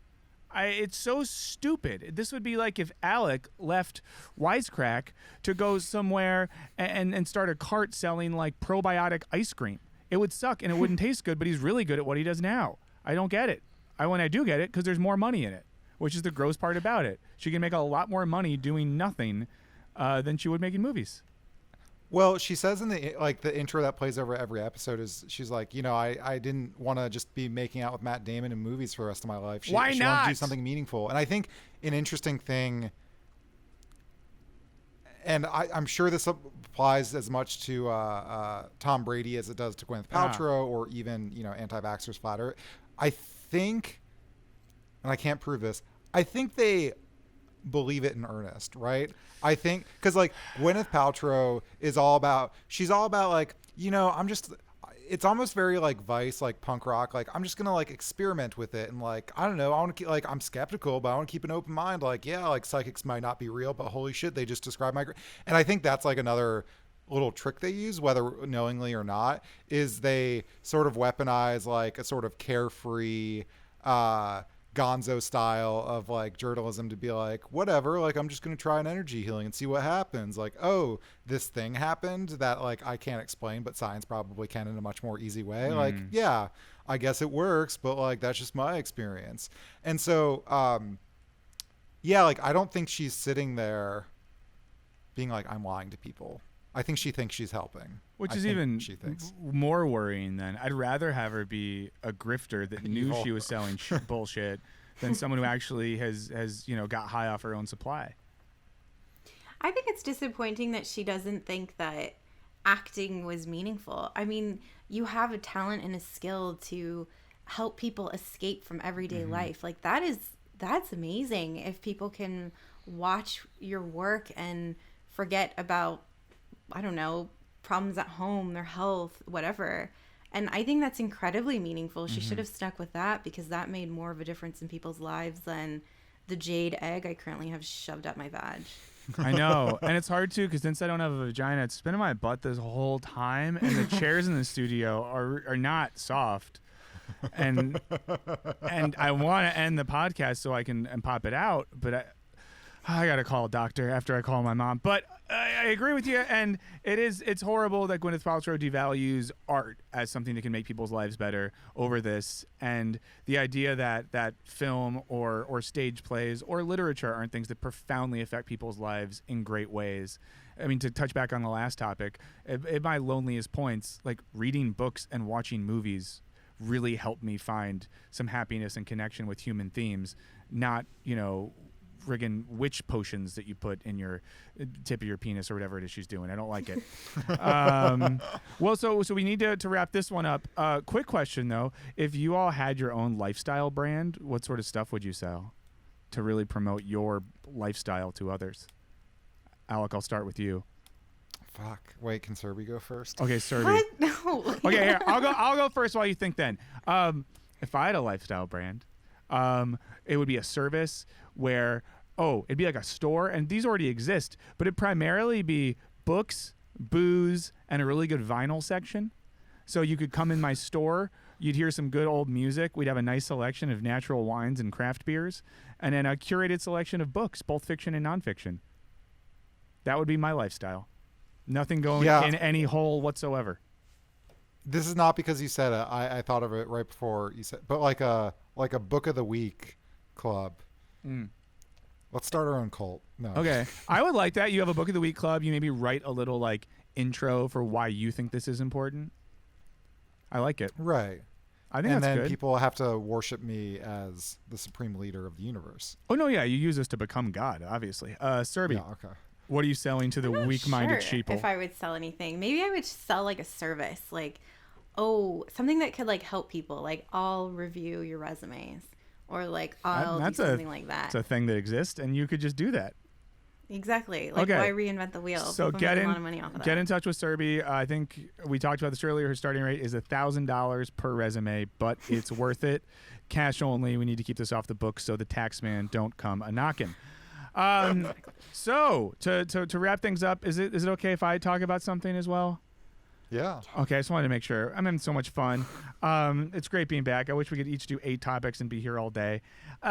It's so stupid. This would be like if Alec left Wisecrack to go somewhere and start a cart selling like probiotic ice cream. It would suck and it wouldn't taste good, but he's really good at what he does now. I don't get it. When I do get it, because there's more money in it, which is the gross part about it. She can make a lot more money doing nothing than she would making movies. Well, she says in the intro that plays over every episode is she's like, I didn't want to just be making out with Matt Damon in movies for the rest of my life. She wanted to do something meaningful. And I think an interesting thing, and I'm sure this applies as much to Tom Brady as it does to Gwyneth Paltrow or even, anti-vaxxers flatter. I think, and I can't prove this, I think they believe it in earnest, right? I think because like Gwyneth Paltrow she's all about like, it's almost very like Vice, like punk rock. Like, I'm just gonna like experiment with it, and like, I don't know, I want to keep, like, I'm skeptical, but I want to keep an open mind. Like, yeah, like psychics might not be real, but holy shit, they just describe my. And I think that's like another little trick they use, whether knowingly or not, is they sort of weaponize like a sort of carefree, gonzo style of like journalism to be like, whatever, like I'm just going to try an energy healing and see what happens. Like, oh, this thing happened that like I can't explain, but science probably can in a much more easy way. Like, yeah, I guess it works, but like that's just my experience. And so yeah, like I don't think she's sitting there being like, I'm lying to people. I think she thinks she's helping. Which is even more worrying then. I'd rather have her be a grifter that knew she was selling bullshit than someone who actually has got high off her own supply. I think it's disappointing that she doesn't think that acting was meaningful. I mean, you have a talent and a skill to help people escape from everyday life. Like that's amazing if people can watch your work and forget about, I don't know, problems at home, their health, whatever. And I think that's incredibly meaningful. She should have stuck with that because that made more of a difference in people's lives than the jade egg I currently have shoved up my vag. I know. And it's hard too because since I don't have a vagina, it's been in my butt this whole time. And the chairs in the studio are not soft. And I want to end the podcast so I can pop it out. But I got to call a doctor after I call my mom. But I agree with you. And it's horrible that Gwyneth Paltrow devalues art as something that can make people's lives better over this. And the idea that film or stage plays or literature aren't things that profoundly affect people's lives in great ways. I mean, to touch back on the last topic, at my loneliest points, like reading books and watching movies really helped me find some happiness and connection with human themes, not, friggin' witch potions that you put in your tip of your penis or whatever it is she's doing. I don't like it. Well, so we need to wrap this one up. Quick question though: if you all had your own lifestyle brand, what sort of stuff would you sell to really promote your lifestyle to others? Alec, I'll start with you. Fuck. Wait, can Serby go first? Okay, Serby. What? No. Okay, here, I'll go first while you think then. If I had a lifestyle brand, it would be a service where, it'd be like a store, and these already exist, but it'd primarily be books, booze, and a really good vinyl section. So you could come in my store, you'd hear some good old music, we'd have a nice selection of natural wines and craft beers, and then a curated selection of books, both fiction and nonfiction. That would be my lifestyle. Nothing going in any hole whatsoever. This is not because you said it. I thought of it right before you said, but like a book of the week club. Let's start our own cult. No. Okay. I would like that. You have a book of the week club. You maybe write a little like intro for why you think this is important. I like it. Right. I think that's good. And then people have to worship me as the supreme leader of the universe. Oh, no, yeah. You use this to become God, obviously. Serby. Yeah, okay. What are you selling to the weak-minded sheeple? If I would sell anything, maybe I would sell like a service, like, something that could like help people. Like, I'll review your resumes, or like I'll do something like that. It's a thing that exists, and you could just do that. Exactly. Like, why reinvent the wheel? So get in touch with Serby. I think we talked about this earlier. Her starting rate is $1,000 per resume, but it's worth it. Cash only. We need to keep this off the books so the tax man don't come a knocking. So to wrap things up, is it okay if I talk about something as well? Yeah. Okay, I just wanted to make sure. I'm having so much fun. It's great being back. I wish we could each do 8 topics and be here all day.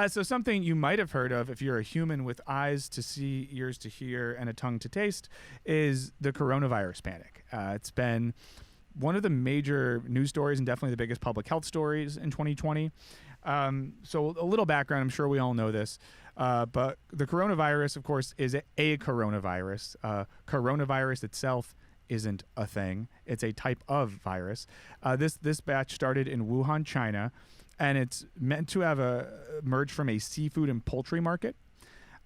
So something you might have heard of if you're a human with eyes to see, ears to hear, and a tongue to taste is the coronavirus panic. It's been one of the major news stories and definitely the biggest public health stories in 2020. So a little background, I'm sure we all know this. But the coronavirus, of course, is a coronavirus. Coronavirus itself isn't a thing. It's a type of virus. This batch started in Wuhan, China, and it's meant to have emerged from a seafood and poultry market.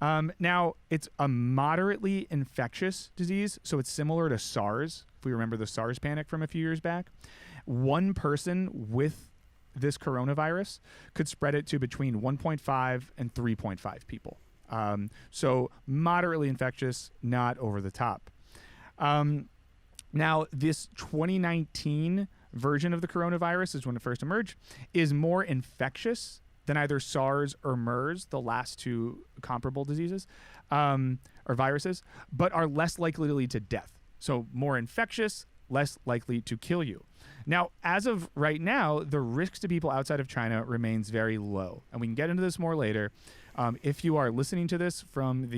Now, it's a moderately infectious disease, so it's similar to SARS, if we remember the SARS panic from a few years back. One person with this coronavirus could spread it to between 1.5 and 3.5 people. So moderately infectious, not over the top. Now, this 2019 version of the coronavirus is when it first emerged, is more infectious than either SARS or MERS, the last two comparable diseases or viruses, but are less likely to lead to death. So more infectious, less likely to kill you. Now, as of right now, the risk to people outside of China remains very low. And we can get into this more later. If you are listening to this from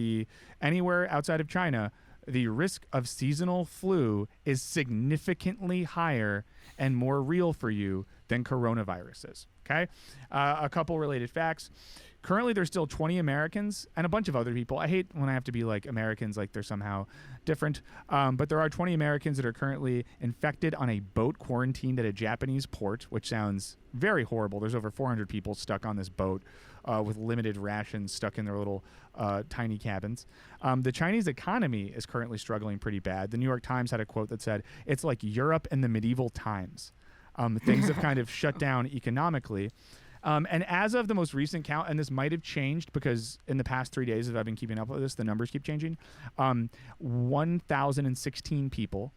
anywhere outside of China, the risk of seasonal flu is significantly higher and more real for you than coronavirus is. Okay? A couple related facts. Currently, there's still 20 Americans and a bunch of other people. I hate when I have to be like Americans, like they're somehow different. But there are 20 Americans that are currently infected on a boat quarantined at a Japanese port, which sounds very horrible. There's over 400 people stuck on this boat with limited rations stuck in their little tiny cabins. The Chinese economy is currently struggling pretty bad. The New York Times had a quote that said, it's like Europe in the medieval times. Things have kind of shut down economically. And as of the most recent count, and this might have changed because in the past 3 days, as I've been keeping up with this, the numbers keep changing. 1,016 people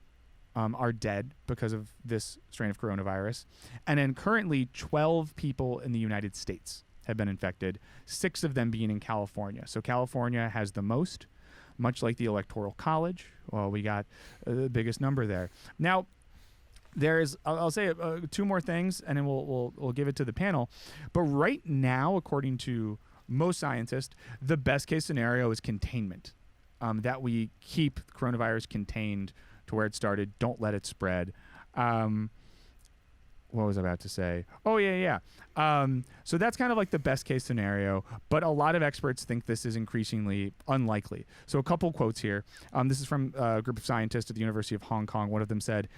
are dead because of this strain of coronavirus. And then currently 12 people in the United States have been infected, 6 of them being in California. So California has the most, much like the Electoral College. Well, we got the biggest number there. Now, I'll say 2 more things, and then we'll give it to the panel. But right now, according to most scientists, the best case scenario is containment. That we keep coronavirus contained to where it started. Don't let it spread. What was I about to say? Oh, yeah. So that's kind of like the best case scenario, but a lot of experts think this is increasingly unlikely. So a couple quotes here. This is from a group of scientists at the University of Hong Kong. One of them said,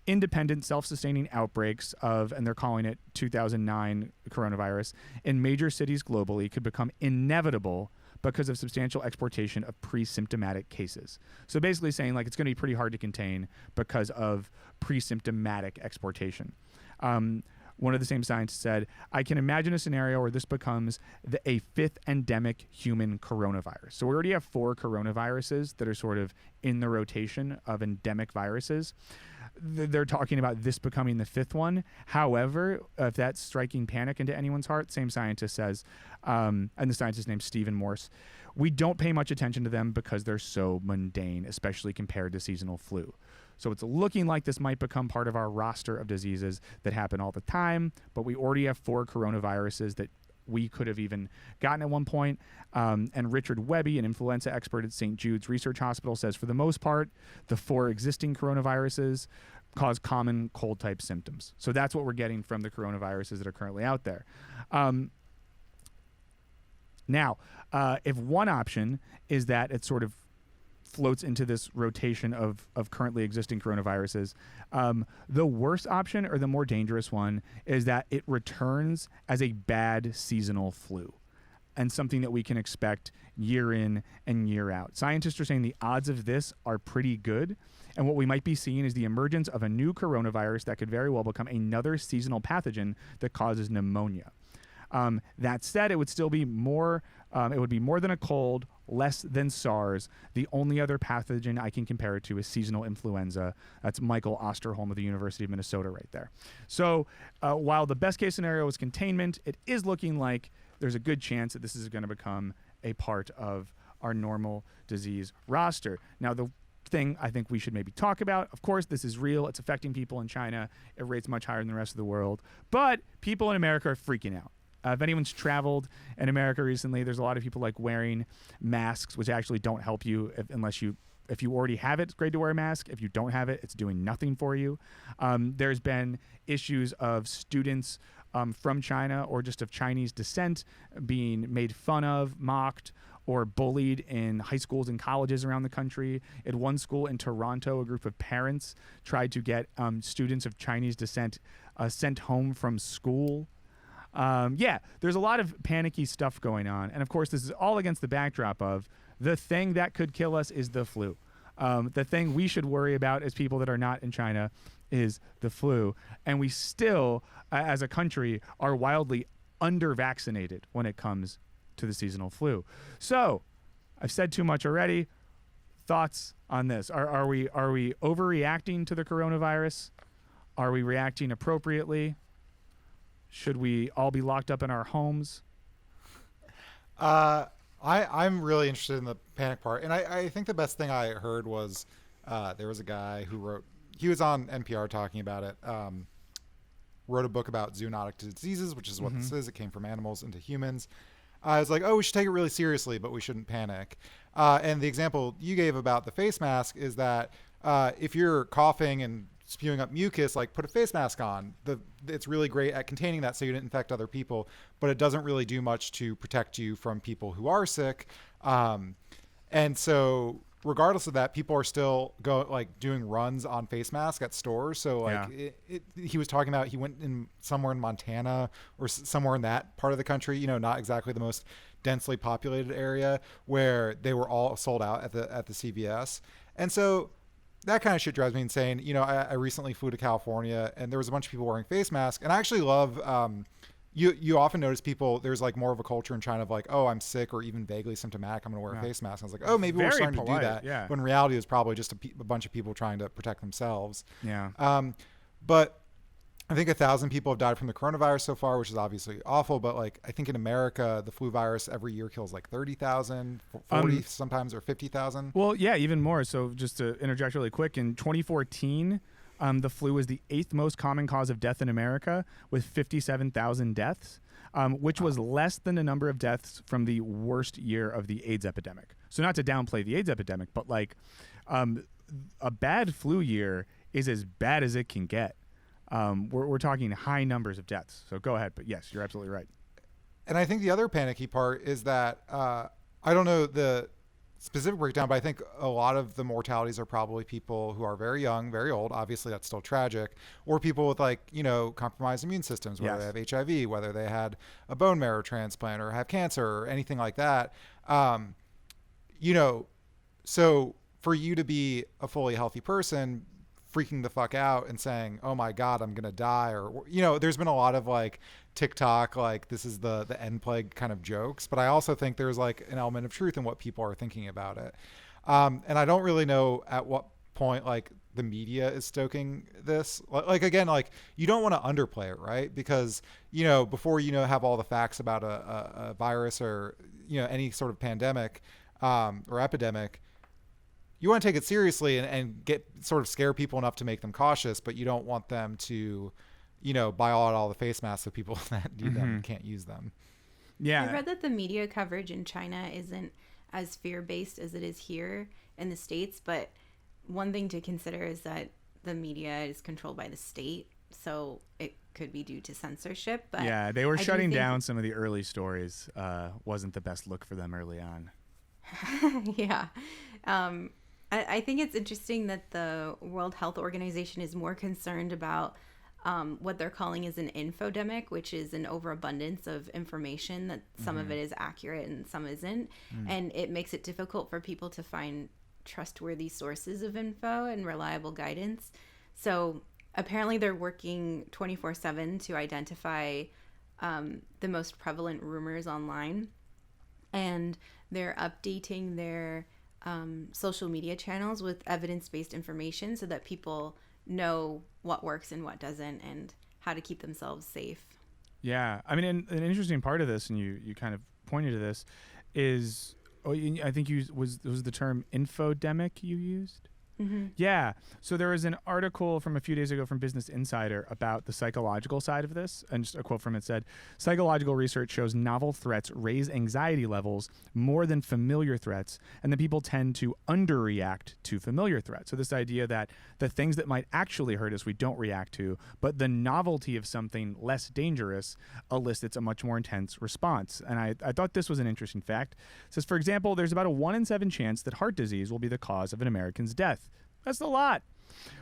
independent, self-sustaining outbreaks of, and they're calling it 2009 coronavirus, in major cities globally could become inevitable because of substantial exportation of pre-symptomatic cases. So basically saying like it's going to be pretty hard to contain because of pre-symptomatic exportation. One of the same scientists said, I can imagine a scenario where this becomes a 5th endemic human coronavirus. So we already have 4 coronaviruses that are sort of in the rotation of endemic viruses. They're talking about this becoming the 5th one. However, if that's striking panic into anyone's heart, same scientist says, and the scientist named Stephen Morse, we don't pay much attention to them because they're so mundane, especially compared to seasonal flu. So it's looking like this might become part of our roster of diseases that happen all the time, but we already have 4 coronaviruses that we could have even gotten at one point. And Richard Webby, an influenza expert at St. Jude's Research Hospital, says for the most part, the 4 existing coronaviruses cause common cold-type symptoms. So that's what we're getting from the coronaviruses that are currently out there. Now, if one option is that it sort of floats into this rotation of currently existing coronaviruses, the worst option or the more dangerous one is that it returns as a bad seasonal flu and something that we can expect year in and year out. Scientists are saying the odds of this are pretty good. And what we might be seeing is the emergence of a new coronavirus that could very well become another seasonal pathogen that causes pneumonia. That said, it would still be more, it would be more than a cold, less than SARS. The only other pathogen I can compare it to is seasonal influenza. That's Michael Osterholm of the University of Minnesota right there. So while the best case scenario is containment, it is looking like there's a good chance that this is going to become a part of our normal disease roster. Now, the thing I think we should maybe talk about, of course, this is real. It's affecting people in China at rates much higher than the rest of the world. But people in America are freaking out. If anyone's traveled in America recently, there's a lot of people like wearing masks, which actually don't help you if you already have it, it's great to wear a mask. If you don't have it, it's doing nothing for you. There's been issues of students from China or just of Chinese descent being made fun of, mocked, or bullied in high schools and colleges around the country. At one school in Toronto, a group of parents tried to get students of Chinese descent sent home from school. There's a lot of panicky stuff going on. And of course, this is all against the backdrop of the thing that could kill us is the flu. The thing we should worry about as people that are not in China is the flu. And we still, as a country, are wildly under-vaccinated when it comes to the seasonal flu. So, I've said too much already. Thoughts on this? Are we overreacting to the coronavirus? Are we reacting appropriately? Should we all be locked up in our homes? I'm really interested in the panic part. And I think the best thing I heard was there was a guy who wrote he was on NPR talking about it. Wrote a book about zoonotic diseases, which is what this is. It came from animals into humans. I was like, oh, we should take it really seriously, but we shouldn't panic. And the example you gave about the face mask is that if you're coughing and spewing up mucus, like put a face mask on. It's really great at containing that so you don't infect other people, but it doesn't really do much to protect you from people who are sick. And so regardless of that, people are still doing runs on face masks at stores. So he was talking about, he went in somewhere in Montana or somewhere in that part of the country, not exactly the most densely populated area, where they were all sold out at the CVS. And so that kind of shit drives me insane. I recently flew to California and there was a bunch of people wearing face masks, and I actually love, you often notice people, there's like more of a culture in China of like, oh, I'm sick or even vaguely symptomatic, I'm going to wear a face mask. I was like, oh, maybe we're starting to do that. Yeah. When in reality, it's probably just a bunch of people trying to protect themselves. Yeah. But I think 1,000 people have died from the coronavirus so far, which is obviously awful. But like, I think in America, the flu virus every year kills like 30,000, 40 sometimes, or 50,000. Well, yeah, even more. So just to interject really quick, in 2014, the flu was the 8th most common cause of death in America, with 57,000 deaths, which was less than the number of deaths from the worst year of the AIDS epidemic. So not to downplay the AIDS epidemic, but like a bad flu year is as bad as it can get. We're talking high numbers of deaths. So go ahead. But yes, you're absolutely right. And I think the other panicky part is that I don't know the specific breakdown, but I think a lot of the mortalities are probably people who are very young, very old. Obviously, that's still tragic. Or people with compromised immune systems, whether they have HIV, whether they had a bone marrow transplant or have cancer or anything like that. So for you to be a fully healthy person, freaking the fuck out and saying, oh my God, I'm going to die. Or, there's been a lot of like TikTok, like this is the end plague kind of jokes. But I also think there's like an element of truth in what people are thinking about it. And I don't really know at what point like the media is stoking this. Like again, like you don't want to underplay it, right? Because, before have all the facts about a virus or, any sort of pandemic or epidemic, you want to take it seriously and get sort of scare people enough to make them cautious, but you don't want them to, buy all the face masks so people that need them can't use them. Yeah. I read that the media coverage in China isn't as fear-based as it is here in the States, but one thing to consider is that the media is controlled by the state, so it could be due to censorship. But yeah, they were shutting down some of the early stories. Wasn't the best look for them early on. Yeah. I think it's interesting that the World Health Organization is more concerned about what they're calling is an infodemic, which is an overabundance of information that some of it is accurate and some isn't. And it makes it difficult for people to find trustworthy sources of info and reliable guidance. So apparently they're working 24/7 to identify the most prevalent rumors online. And they're updating their social media channels with evidence-based information so that people know what works and what doesn't and how to keep themselves safe. Yeah. I mean, an interesting part of this, and you kind of pointed to this, is I think was the term infodemic you used? Mm-hmm. Yeah. So there was an article from a few days ago from Business Insider about the psychological side of this. And just a quote from it said, psychological research shows novel threats raise anxiety levels more than familiar threats, and that people tend to underreact to familiar threats. So this idea that the things that might actually hurt us we don't react to, but the novelty of something less dangerous elicits a much more intense response. And I thought this was an interesting fact. It says, for example, there's about a 1 in 7 chance that heart disease will be the cause of an American's death. That's a lot.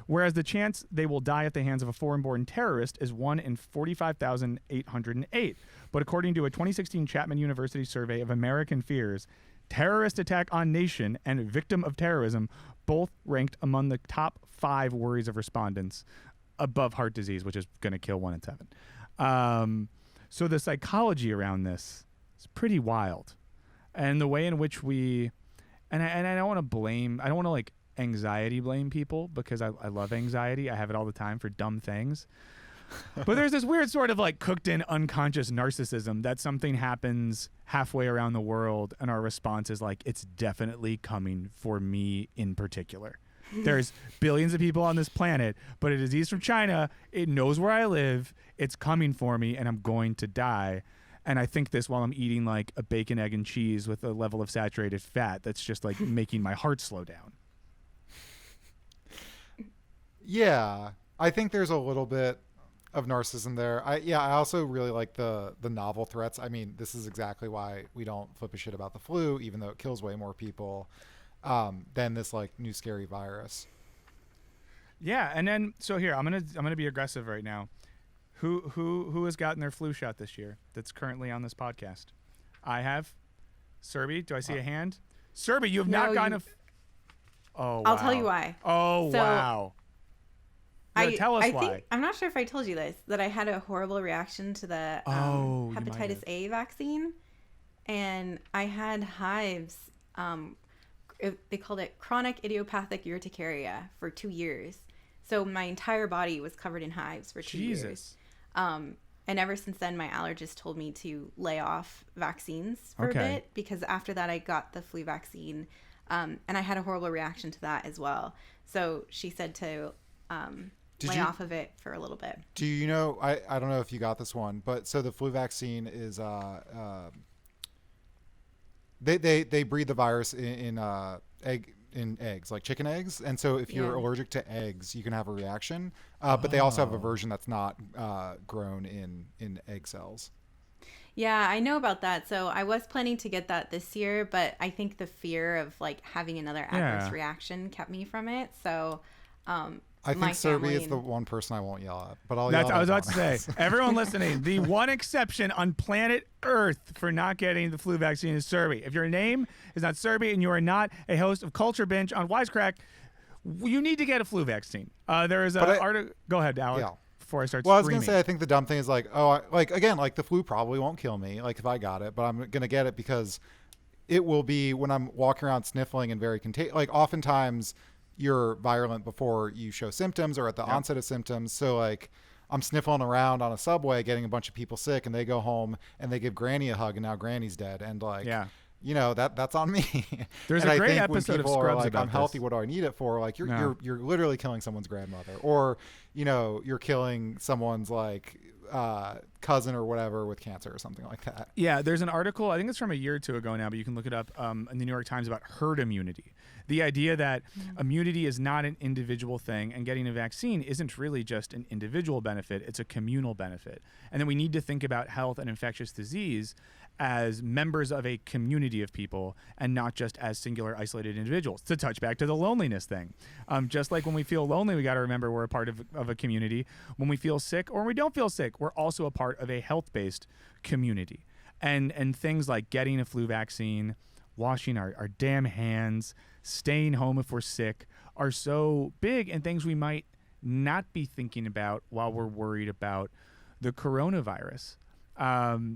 Whereas the chance they will die at the hands of a foreign-born terrorist is 1 in 45,808. But according to a 2016 Chapman University survey of American fears, terrorist attack on nation and victim of terrorism both ranked among the top 5 worries of respondents, above heart disease, which is going to kill 1 in 7. So the psychology around this is pretty wild. And the way in which we... And I don't want to blame... I don't want to, like, anxiety blame people, because I love anxiety. I have it all the time for dumb things. But there's this weird sort of like cooked in unconscious narcissism that something happens halfway around the world and our response is like, it's definitely coming for me in particular. There's billions of people on this planet, but a disease from China, it knows where I live. It's coming for me, and I'm going to die. And I think this while I'm eating like a bacon, egg, and cheese with a level of saturated fat that's just like making my heart slow down. Yeah, I think there's a little bit of narcissism there. I also really like the novel threats. I mean, this is exactly why we don't flip a shit about the flu, even though it kills way more people than this like new scary virus. Yeah, and then so here I'm gonna be aggressive right now. Who has gotten their flu shot this year that's currently on this podcast? I have. Serby, do I see a hand? Serby, you have not gotten a. Oh, wow. I'll tell you why. Oh, So, wow. No, tell us why. I'm not sure if I told you this, that I had a horrible reaction to the you might hepatitis have. A vaccine, and I had hives. They called it chronic idiopathic urticaria for 2 years. So my entire body was covered in hives for 2 years. And ever since then, my allergist told me to lay off vaccines for a bit, because after that I got the flu vaccine, and I had a horrible reaction to that as well. So she said to lay off of it for a little bit. Do you know, I don't know if you got this one, but so the flu vaccine is they breed the virus in eggs, like chicken eggs, and so if you're allergic to eggs, you can have a reaction. But they also have a version that's not grown in egg cells. Yeah, I know about that. So I was planning to get that this year, but I think the fear of like having another adverse reaction kept me from it. So I think Serby is the one person I won't yell at, but I'll I yell was at about to say, everyone listening, the one exception on planet Earth for not getting the flu vaccine is Serby. If your name is not Serby and you are not a host of Culture Binge on Wisecrack, you need to get a flu vaccine. There is an article. Go ahead, Alec. Yeah. Before I start Well, I was screaming. going to say, I think the dumb thing is like, like the flu probably won't kill me, like if I got it, but I'm going to get it because it will be when I'm walking around sniffling and very contagious. Like oftentimes you're virulent before you show symptoms or at the onset of symptoms. So like I'm sniffling around on a subway, getting a bunch of people sick, and they go home and they give Granny a hug, and now Granny's dead. And like, you know, that's on me. There's and a great I think episode when of people Scrubs are like, about I'm healthy, this. what do I need it for? Like you're literally killing someone's grandmother, or you know, you're killing someone's like cousin or whatever with cancer or something like that. Yeah, there's an article, I think it's from a year or two ago now, but you can look it up in the New York Times about herd immunity. The idea that immunity is not an individual thing, and getting a vaccine isn't really just an individual benefit, it's a communal benefit. And then we need to think about health and infectious disease as members of a community of people and not just as singular isolated individuals. To touch back to the loneliness thing. Just like when we feel lonely, we got to remember we're a part of a community. When we feel sick or when we don't feel sick, we're also a part of a health-based community. And things like getting a flu vaccine, washing our damn hands, staying home if we're sick are so big, and things we might not be thinking about while we're worried about the coronavirus.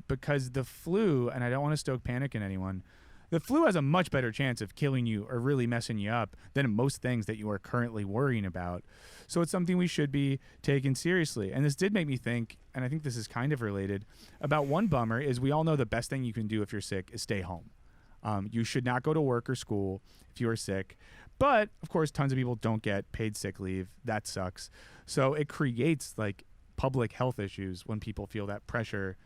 Because the flu, and I don't want to stoke panic in anyone, the flu has a much better chance of killing you or really messing you up than most things that you are currently worrying about. So it's something we should be taking seriously. And this did make me think, and I think this is kind of related, about one bummer is we all know the best thing you can do if you're sick is stay home. You should not go to work or school if you are sick. But, of course, tons of people don't get paid sick leave. That sucks. So it creates, like, public health issues when people feel that pressure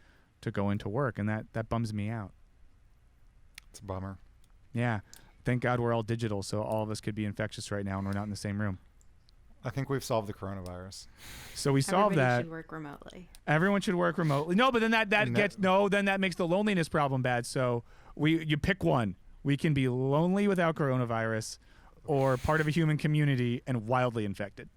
to go into work, and that bums me out. It's a bummer. Yeah. Thank God we're all digital, so all of us could be infectious right now and we're not in the same room. I think we've solved the coronavirus. So we solved that. Everybody should work remotely. Everyone should work remotely. No, but then then that makes the loneliness problem bad. So you pick one. We can be lonely without coronavirus, or part of a human community and wildly infected.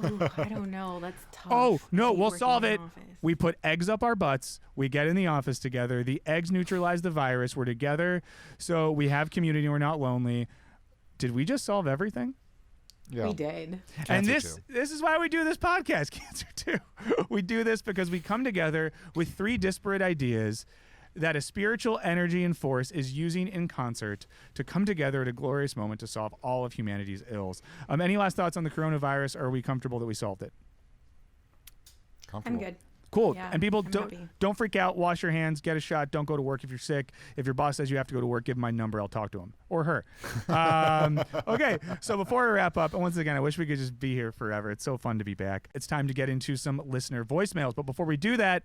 Ooh, I don't know. That's tough. Oh, no, I hate we'll working solve in it. an office. We put eggs up our butts. We get in the office together. The eggs neutralize the virus. We're together. So we have community. We're not lonely. Did we just solve everything? Yeah. We did. And Cancer this is why we do this podcast, Cancer 2. We do this because we come together with three disparate ideas that a spiritual energy and force is using in concert to come together at a glorious moment to solve all of humanity's ills. Any last thoughts on the coronavirus, or are we comfortable that we solved it? I'm good. Cool. Yeah, And people I'm happy. don't freak out. Wash your hands. Get a shot. Don't go to work if you're sick. If your boss says you have to go to work, give him my number. I'll talk to him or her. Okay. So before we wrap up, and once again, I wish we could just be here forever. It's so fun to be back. It's time to get into some listener voicemails. But before we do that,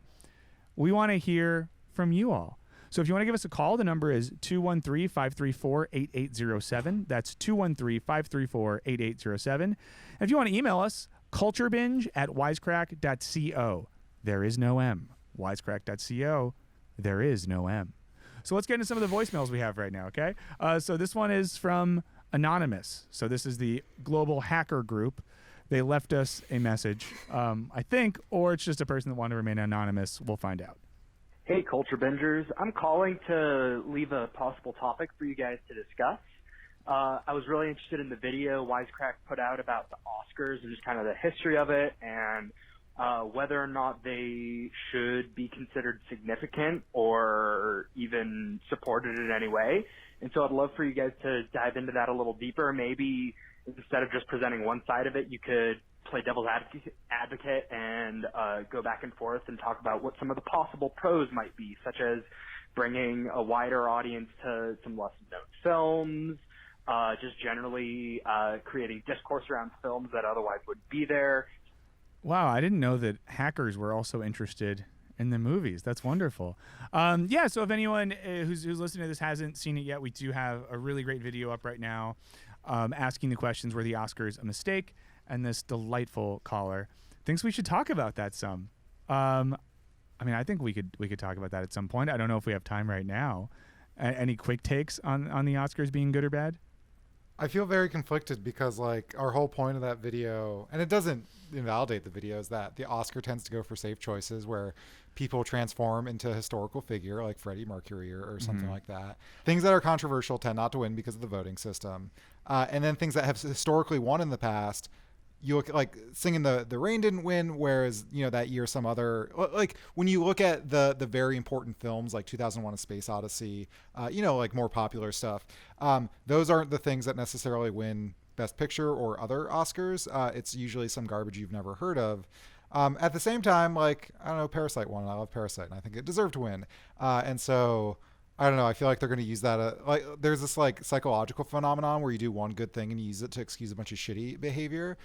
we want to hear from you all. So if you want to give us a call, the number is 213-534-8807. That's 213-534-8807. And if you want to email us, culturebinge@wisecrack.co. There is no M. Wisecrack.co. There is no M. So let's get into some of the voicemails we have right now, okay? So this one is from Anonymous. So this is the global hacker group. They left us a message, I think, or it's just a person that wanted to remain anonymous. We'll find out. Hey, Culture Bingers. I'm calling to leave a possible topic for you guys to discuss. I was really interested in the video Wisecrack put out about the Oscars and just kind of the history of it and whether or not they should be considered significant or even supported in any way. And so I'd love for you guys to dive into that a little deeper. Maybe instead of just presenting one side of it, you could play devil's advocate and go back and forth and talk about what some of the possible pros might be, such as bringing a wider audience to some less known films, just generally creating discourse around films that otherwise wouldn't be there. Wow, I didn't know that hackers were also interested in the movies. That's wonderful. Yeah, so if anyone who's listening to this hasn't seen it yet, we do have a really great video up right now asking the questions, were the Oscars a mistake? And this delightful caller thinks we should talk about that some. I mean, I think we could talk about that at some point. I don't know if we have time right now. Any quick takes on the Oscars being good or bad? I feel very conflicted because like our whole point of that video, and it doesn't invalidate the video, is that the Oscar tends to go for safe choices where people transform into a historical figure like Freddie Mercury or something like that. Things that are controversial tend not to win because of the voting system. And then things that have historically won in the past, you look like Singing the Rain didn't win, whereas, you know, that year some other, like when you look at the very important films like 2001: A Space Odyssey, you know, like more popular stuff, those aren't the things that necessarily win Best Picture or other Oscars. It's usually some garbage you've never heard of. At the same time, like, I don't know, Parasite won, and I love Parasite, and I think it deserved to win. And so I don't know. I feel like they're going to use that. Like, there's this like psychological phenomenon where you do one good thing and you use it to excuse a bunch of shitty behavior.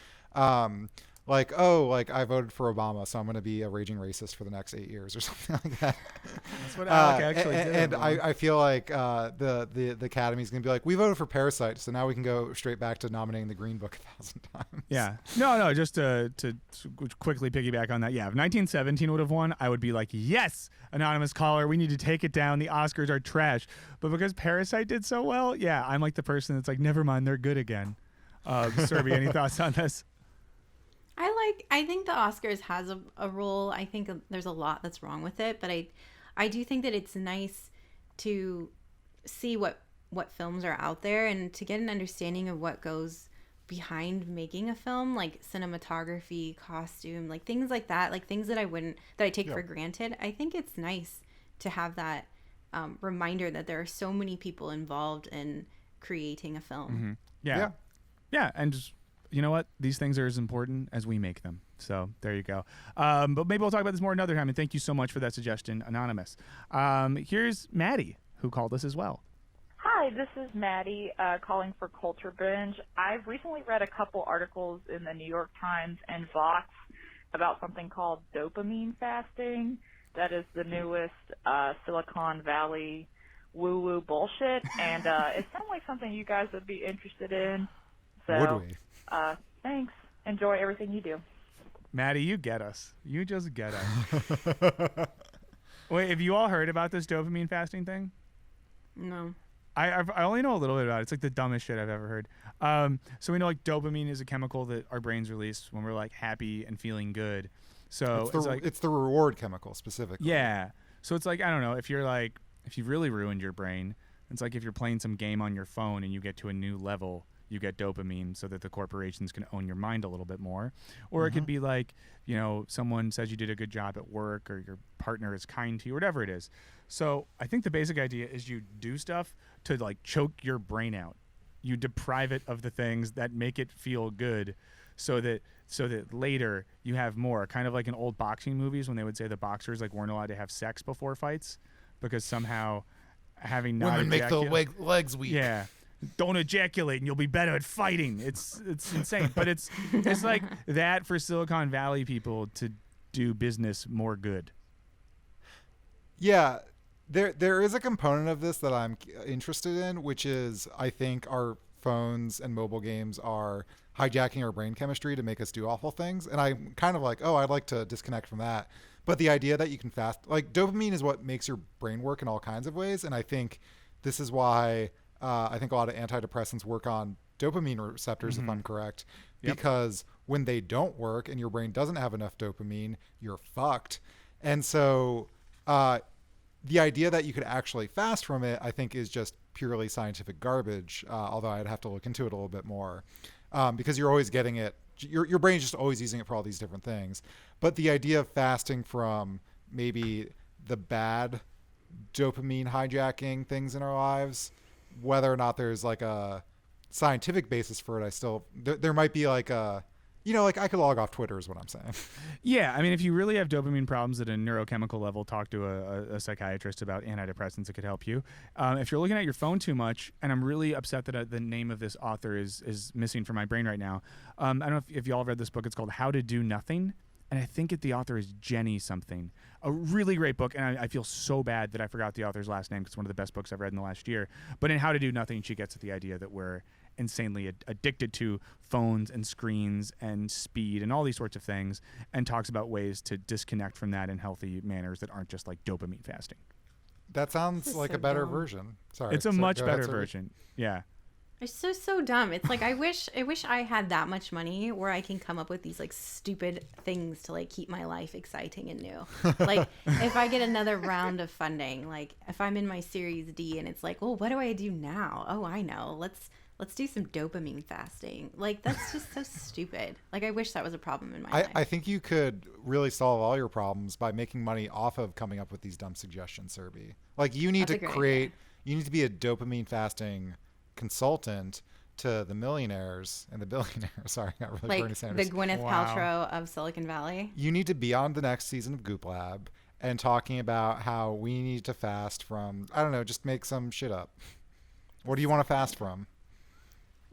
Like, oh, like I voted for Obama, so I'm going to be a raging racist for the next 8 years or something like that. That's what Alec actually did. And I feel like the Academy is going to be like, we voted for Parasite, so now we can go straight back to nominating the Green Book 1,000 times. Yeah. No, just to quickly piggyback on that. Yeah, if 1917 would have won, I would be like, yes, anonymous caller, we need to take it down. The Oscars are trash. But because Parasite did so well, yeah, I'm like the person that's like, never mind, they're good again. Serby, any thoughts on this? I think the Oscars has a role. I think there's a lot that's wrong with it, but I do think that it's nice to see what films are out there and to get an understanding of what goes behind making a film, like cinematography, costume, like things like that, like things that I take for granted. I think it's nice to have that reminder that there are so many people involved in creating a film. Mm-hmm. Yeah, and just, you know what? These things are as important as we make them. So there you go. But maybe we'll talk about this more another time. And thank you so much for that suggestion, Anonymous. Here's Maddie, who called us as well. Hi, this is Maddie calling for Culture Binge. I've recently read a couple articles in the New York Times and Vox about something called dopamine fasting. That is the newest Silicon Valley woo-woo bullshit. And it sounds like something you guys would be interested in. So, would we? Thanks. Enjoy everything you do. Maddie, you get us. You just get us. Wait, have you all heard about this dopamine fasting thing? No. I only know a little bit about it. It's like the dumbest shit I've ever heard. So we know like dopamine is a chemical that our brains release when we're like happy and feeling good. So it's the reward chemical specifically. Yeah. So it's like, I don't know, if you've really ruined your brain, it's like if you're playing some game on your phone and you get to a new level, you get dopamine so that the corporations can own your mind a little bit more. Or it could be like, you know, someone says you did a good job at work or your partner is kind to you, whatever it is. So I think the basic idea is you do stuff to like choke your brain out. You deprive it of the things that make it feel good so that so that later you have more, kind of like in old boxing movies when they would say the boxers like weren't allowed to have sex before fights because somehow having not Women make the legs weak. Yeah. Don't ejaculate and you'll be better at fighting. It's insane. But it's like that for Silicon Valley people to do business more good. Yeah. There is a component of this that I'm interested in, which is I think our phones and mobile games are hijacking our brain chemistry to make us do awful things. And I'm kind of like, oh, I'd like to disconnect from that. But the idea that you can fast, like dopamine is what makes your brain work in all kinds of ways. And I think this is why I think a lot of antidepressants work on dopamine receptors, if I'm correct, because when they don't work and your brain doesn't have enough dopamine, you're fucked. And so the idea that you could actually fast from it, I think, is just purely scientific garbage, although I'd have to look into it a little bit more, because you're always getting it. Your brain's just always using it for all these different things. But the idea of fasting from maybe the bad dopamine hijacking things in our lives, whether or not there's like a scientific basis for it, there might be like a, like I could log off Twitter is what I'm saying. Yeah, I mean, if you really have dopamine problems at a neurochemical level, talk to a psychiatrist about antidepressants that could help you. If you're looking at your phone too much, and I'm really upset that the name of this author is missing from my brain right now. I don't know if y'all have read this book. It's called How to Do Nothing. And I think the author is Jenny something. A really great book, and I feel so bad that I forgot the author's last name because it's one of the best books I've read in the last year. But in How to Do Nothing, she gets at the idea that we're insanely addicted to phones and screens and speed and all these sorts of things, and talks about ways to disconnect from that in healthy manners that aren't just like dopamine fasting. That sounds like so a better dumb. version. Sorry. It's a much better version. Yeah. It's so dumb. It's like I wish I had that much money where I can come up with these like stupid things to like keep my life exciting and new. Like if I get another round of funding, like if I'm in my Series D and it's like, well, what do I do now? Oh, I know. Let's do some dopamine fasting. Like that's just so stupid. Like I wish that was a problem in my life. I think you could really solve all your problems by making money off of coming up with these dumb suggestions, Serby. Like you need to create. You need to be a dopamine fasting consultant to the millionaires and the billionaires. Sorry, I got really like Bernie Sanders. the Gwyneth Paltrow of Silicon Valley. You need to be on the next season of Goop Lab and talking about how we need to fast from, I don't know, just make some shit up. What do you want to fast from?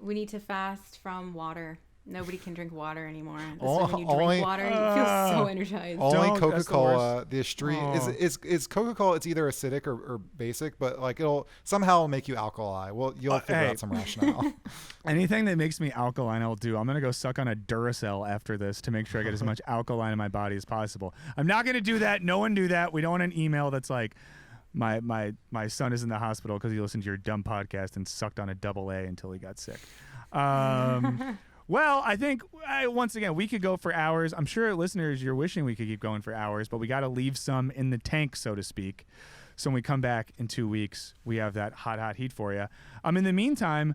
We need to fast from water. Nobody can drink water anymore. When you drink water, you feel so energized. Only Coca-Cola. The extreme is Coca-Cola. It's either acidic or basic, but like it'll somehow make you alkali. Well, you'll figure out some rationale. Anything that makes me alkaline, I'll do. I'm gonna go suck on a Duracell after this to make sure I get as much alkaline in my body as possible. I'm not gonna do that. No one do that. We don't want an email that's like, my son is in the hospital because he listened to your dumb podcast and sucked on a AA until he got sick. Well, I think, once again, we could go for hours. I'm sure, listeners, you're wishing we could keep going for hours, but we got to leave some in the tank, so to speak. So when we come back in 2 weeks, we have that hot heat for you. In the meantime,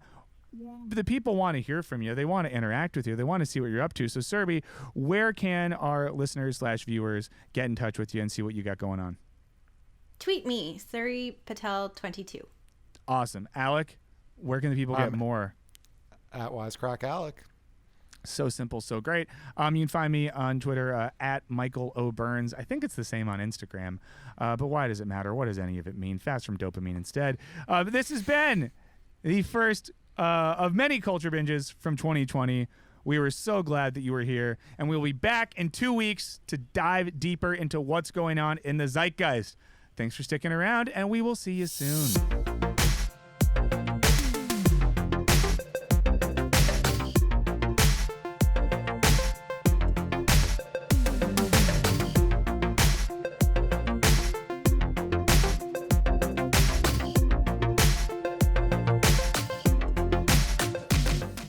the people want to hear from you. They want to interact with you. They want to see what you're up to. So, Serby, where can our listeners/viewers get in touch with you and see what you got going on? Tweet me, Suri Patel 22. Awesome. Alec, where can the people get more? At Wisecrack Alec. So simple, so great. You can find me on Twitter at Michael O. Burns. I think it's the same on Instagram, but why does it matter? What does any of it mean? Fast from dopamine instead. This has been the first of many Culture Binges from 2020. We were so glad that you were here, and we'll be back in 2 weeks to dive deeper into what's going on in the zeitgeist. Thanks for sticking around, and we will see you soon.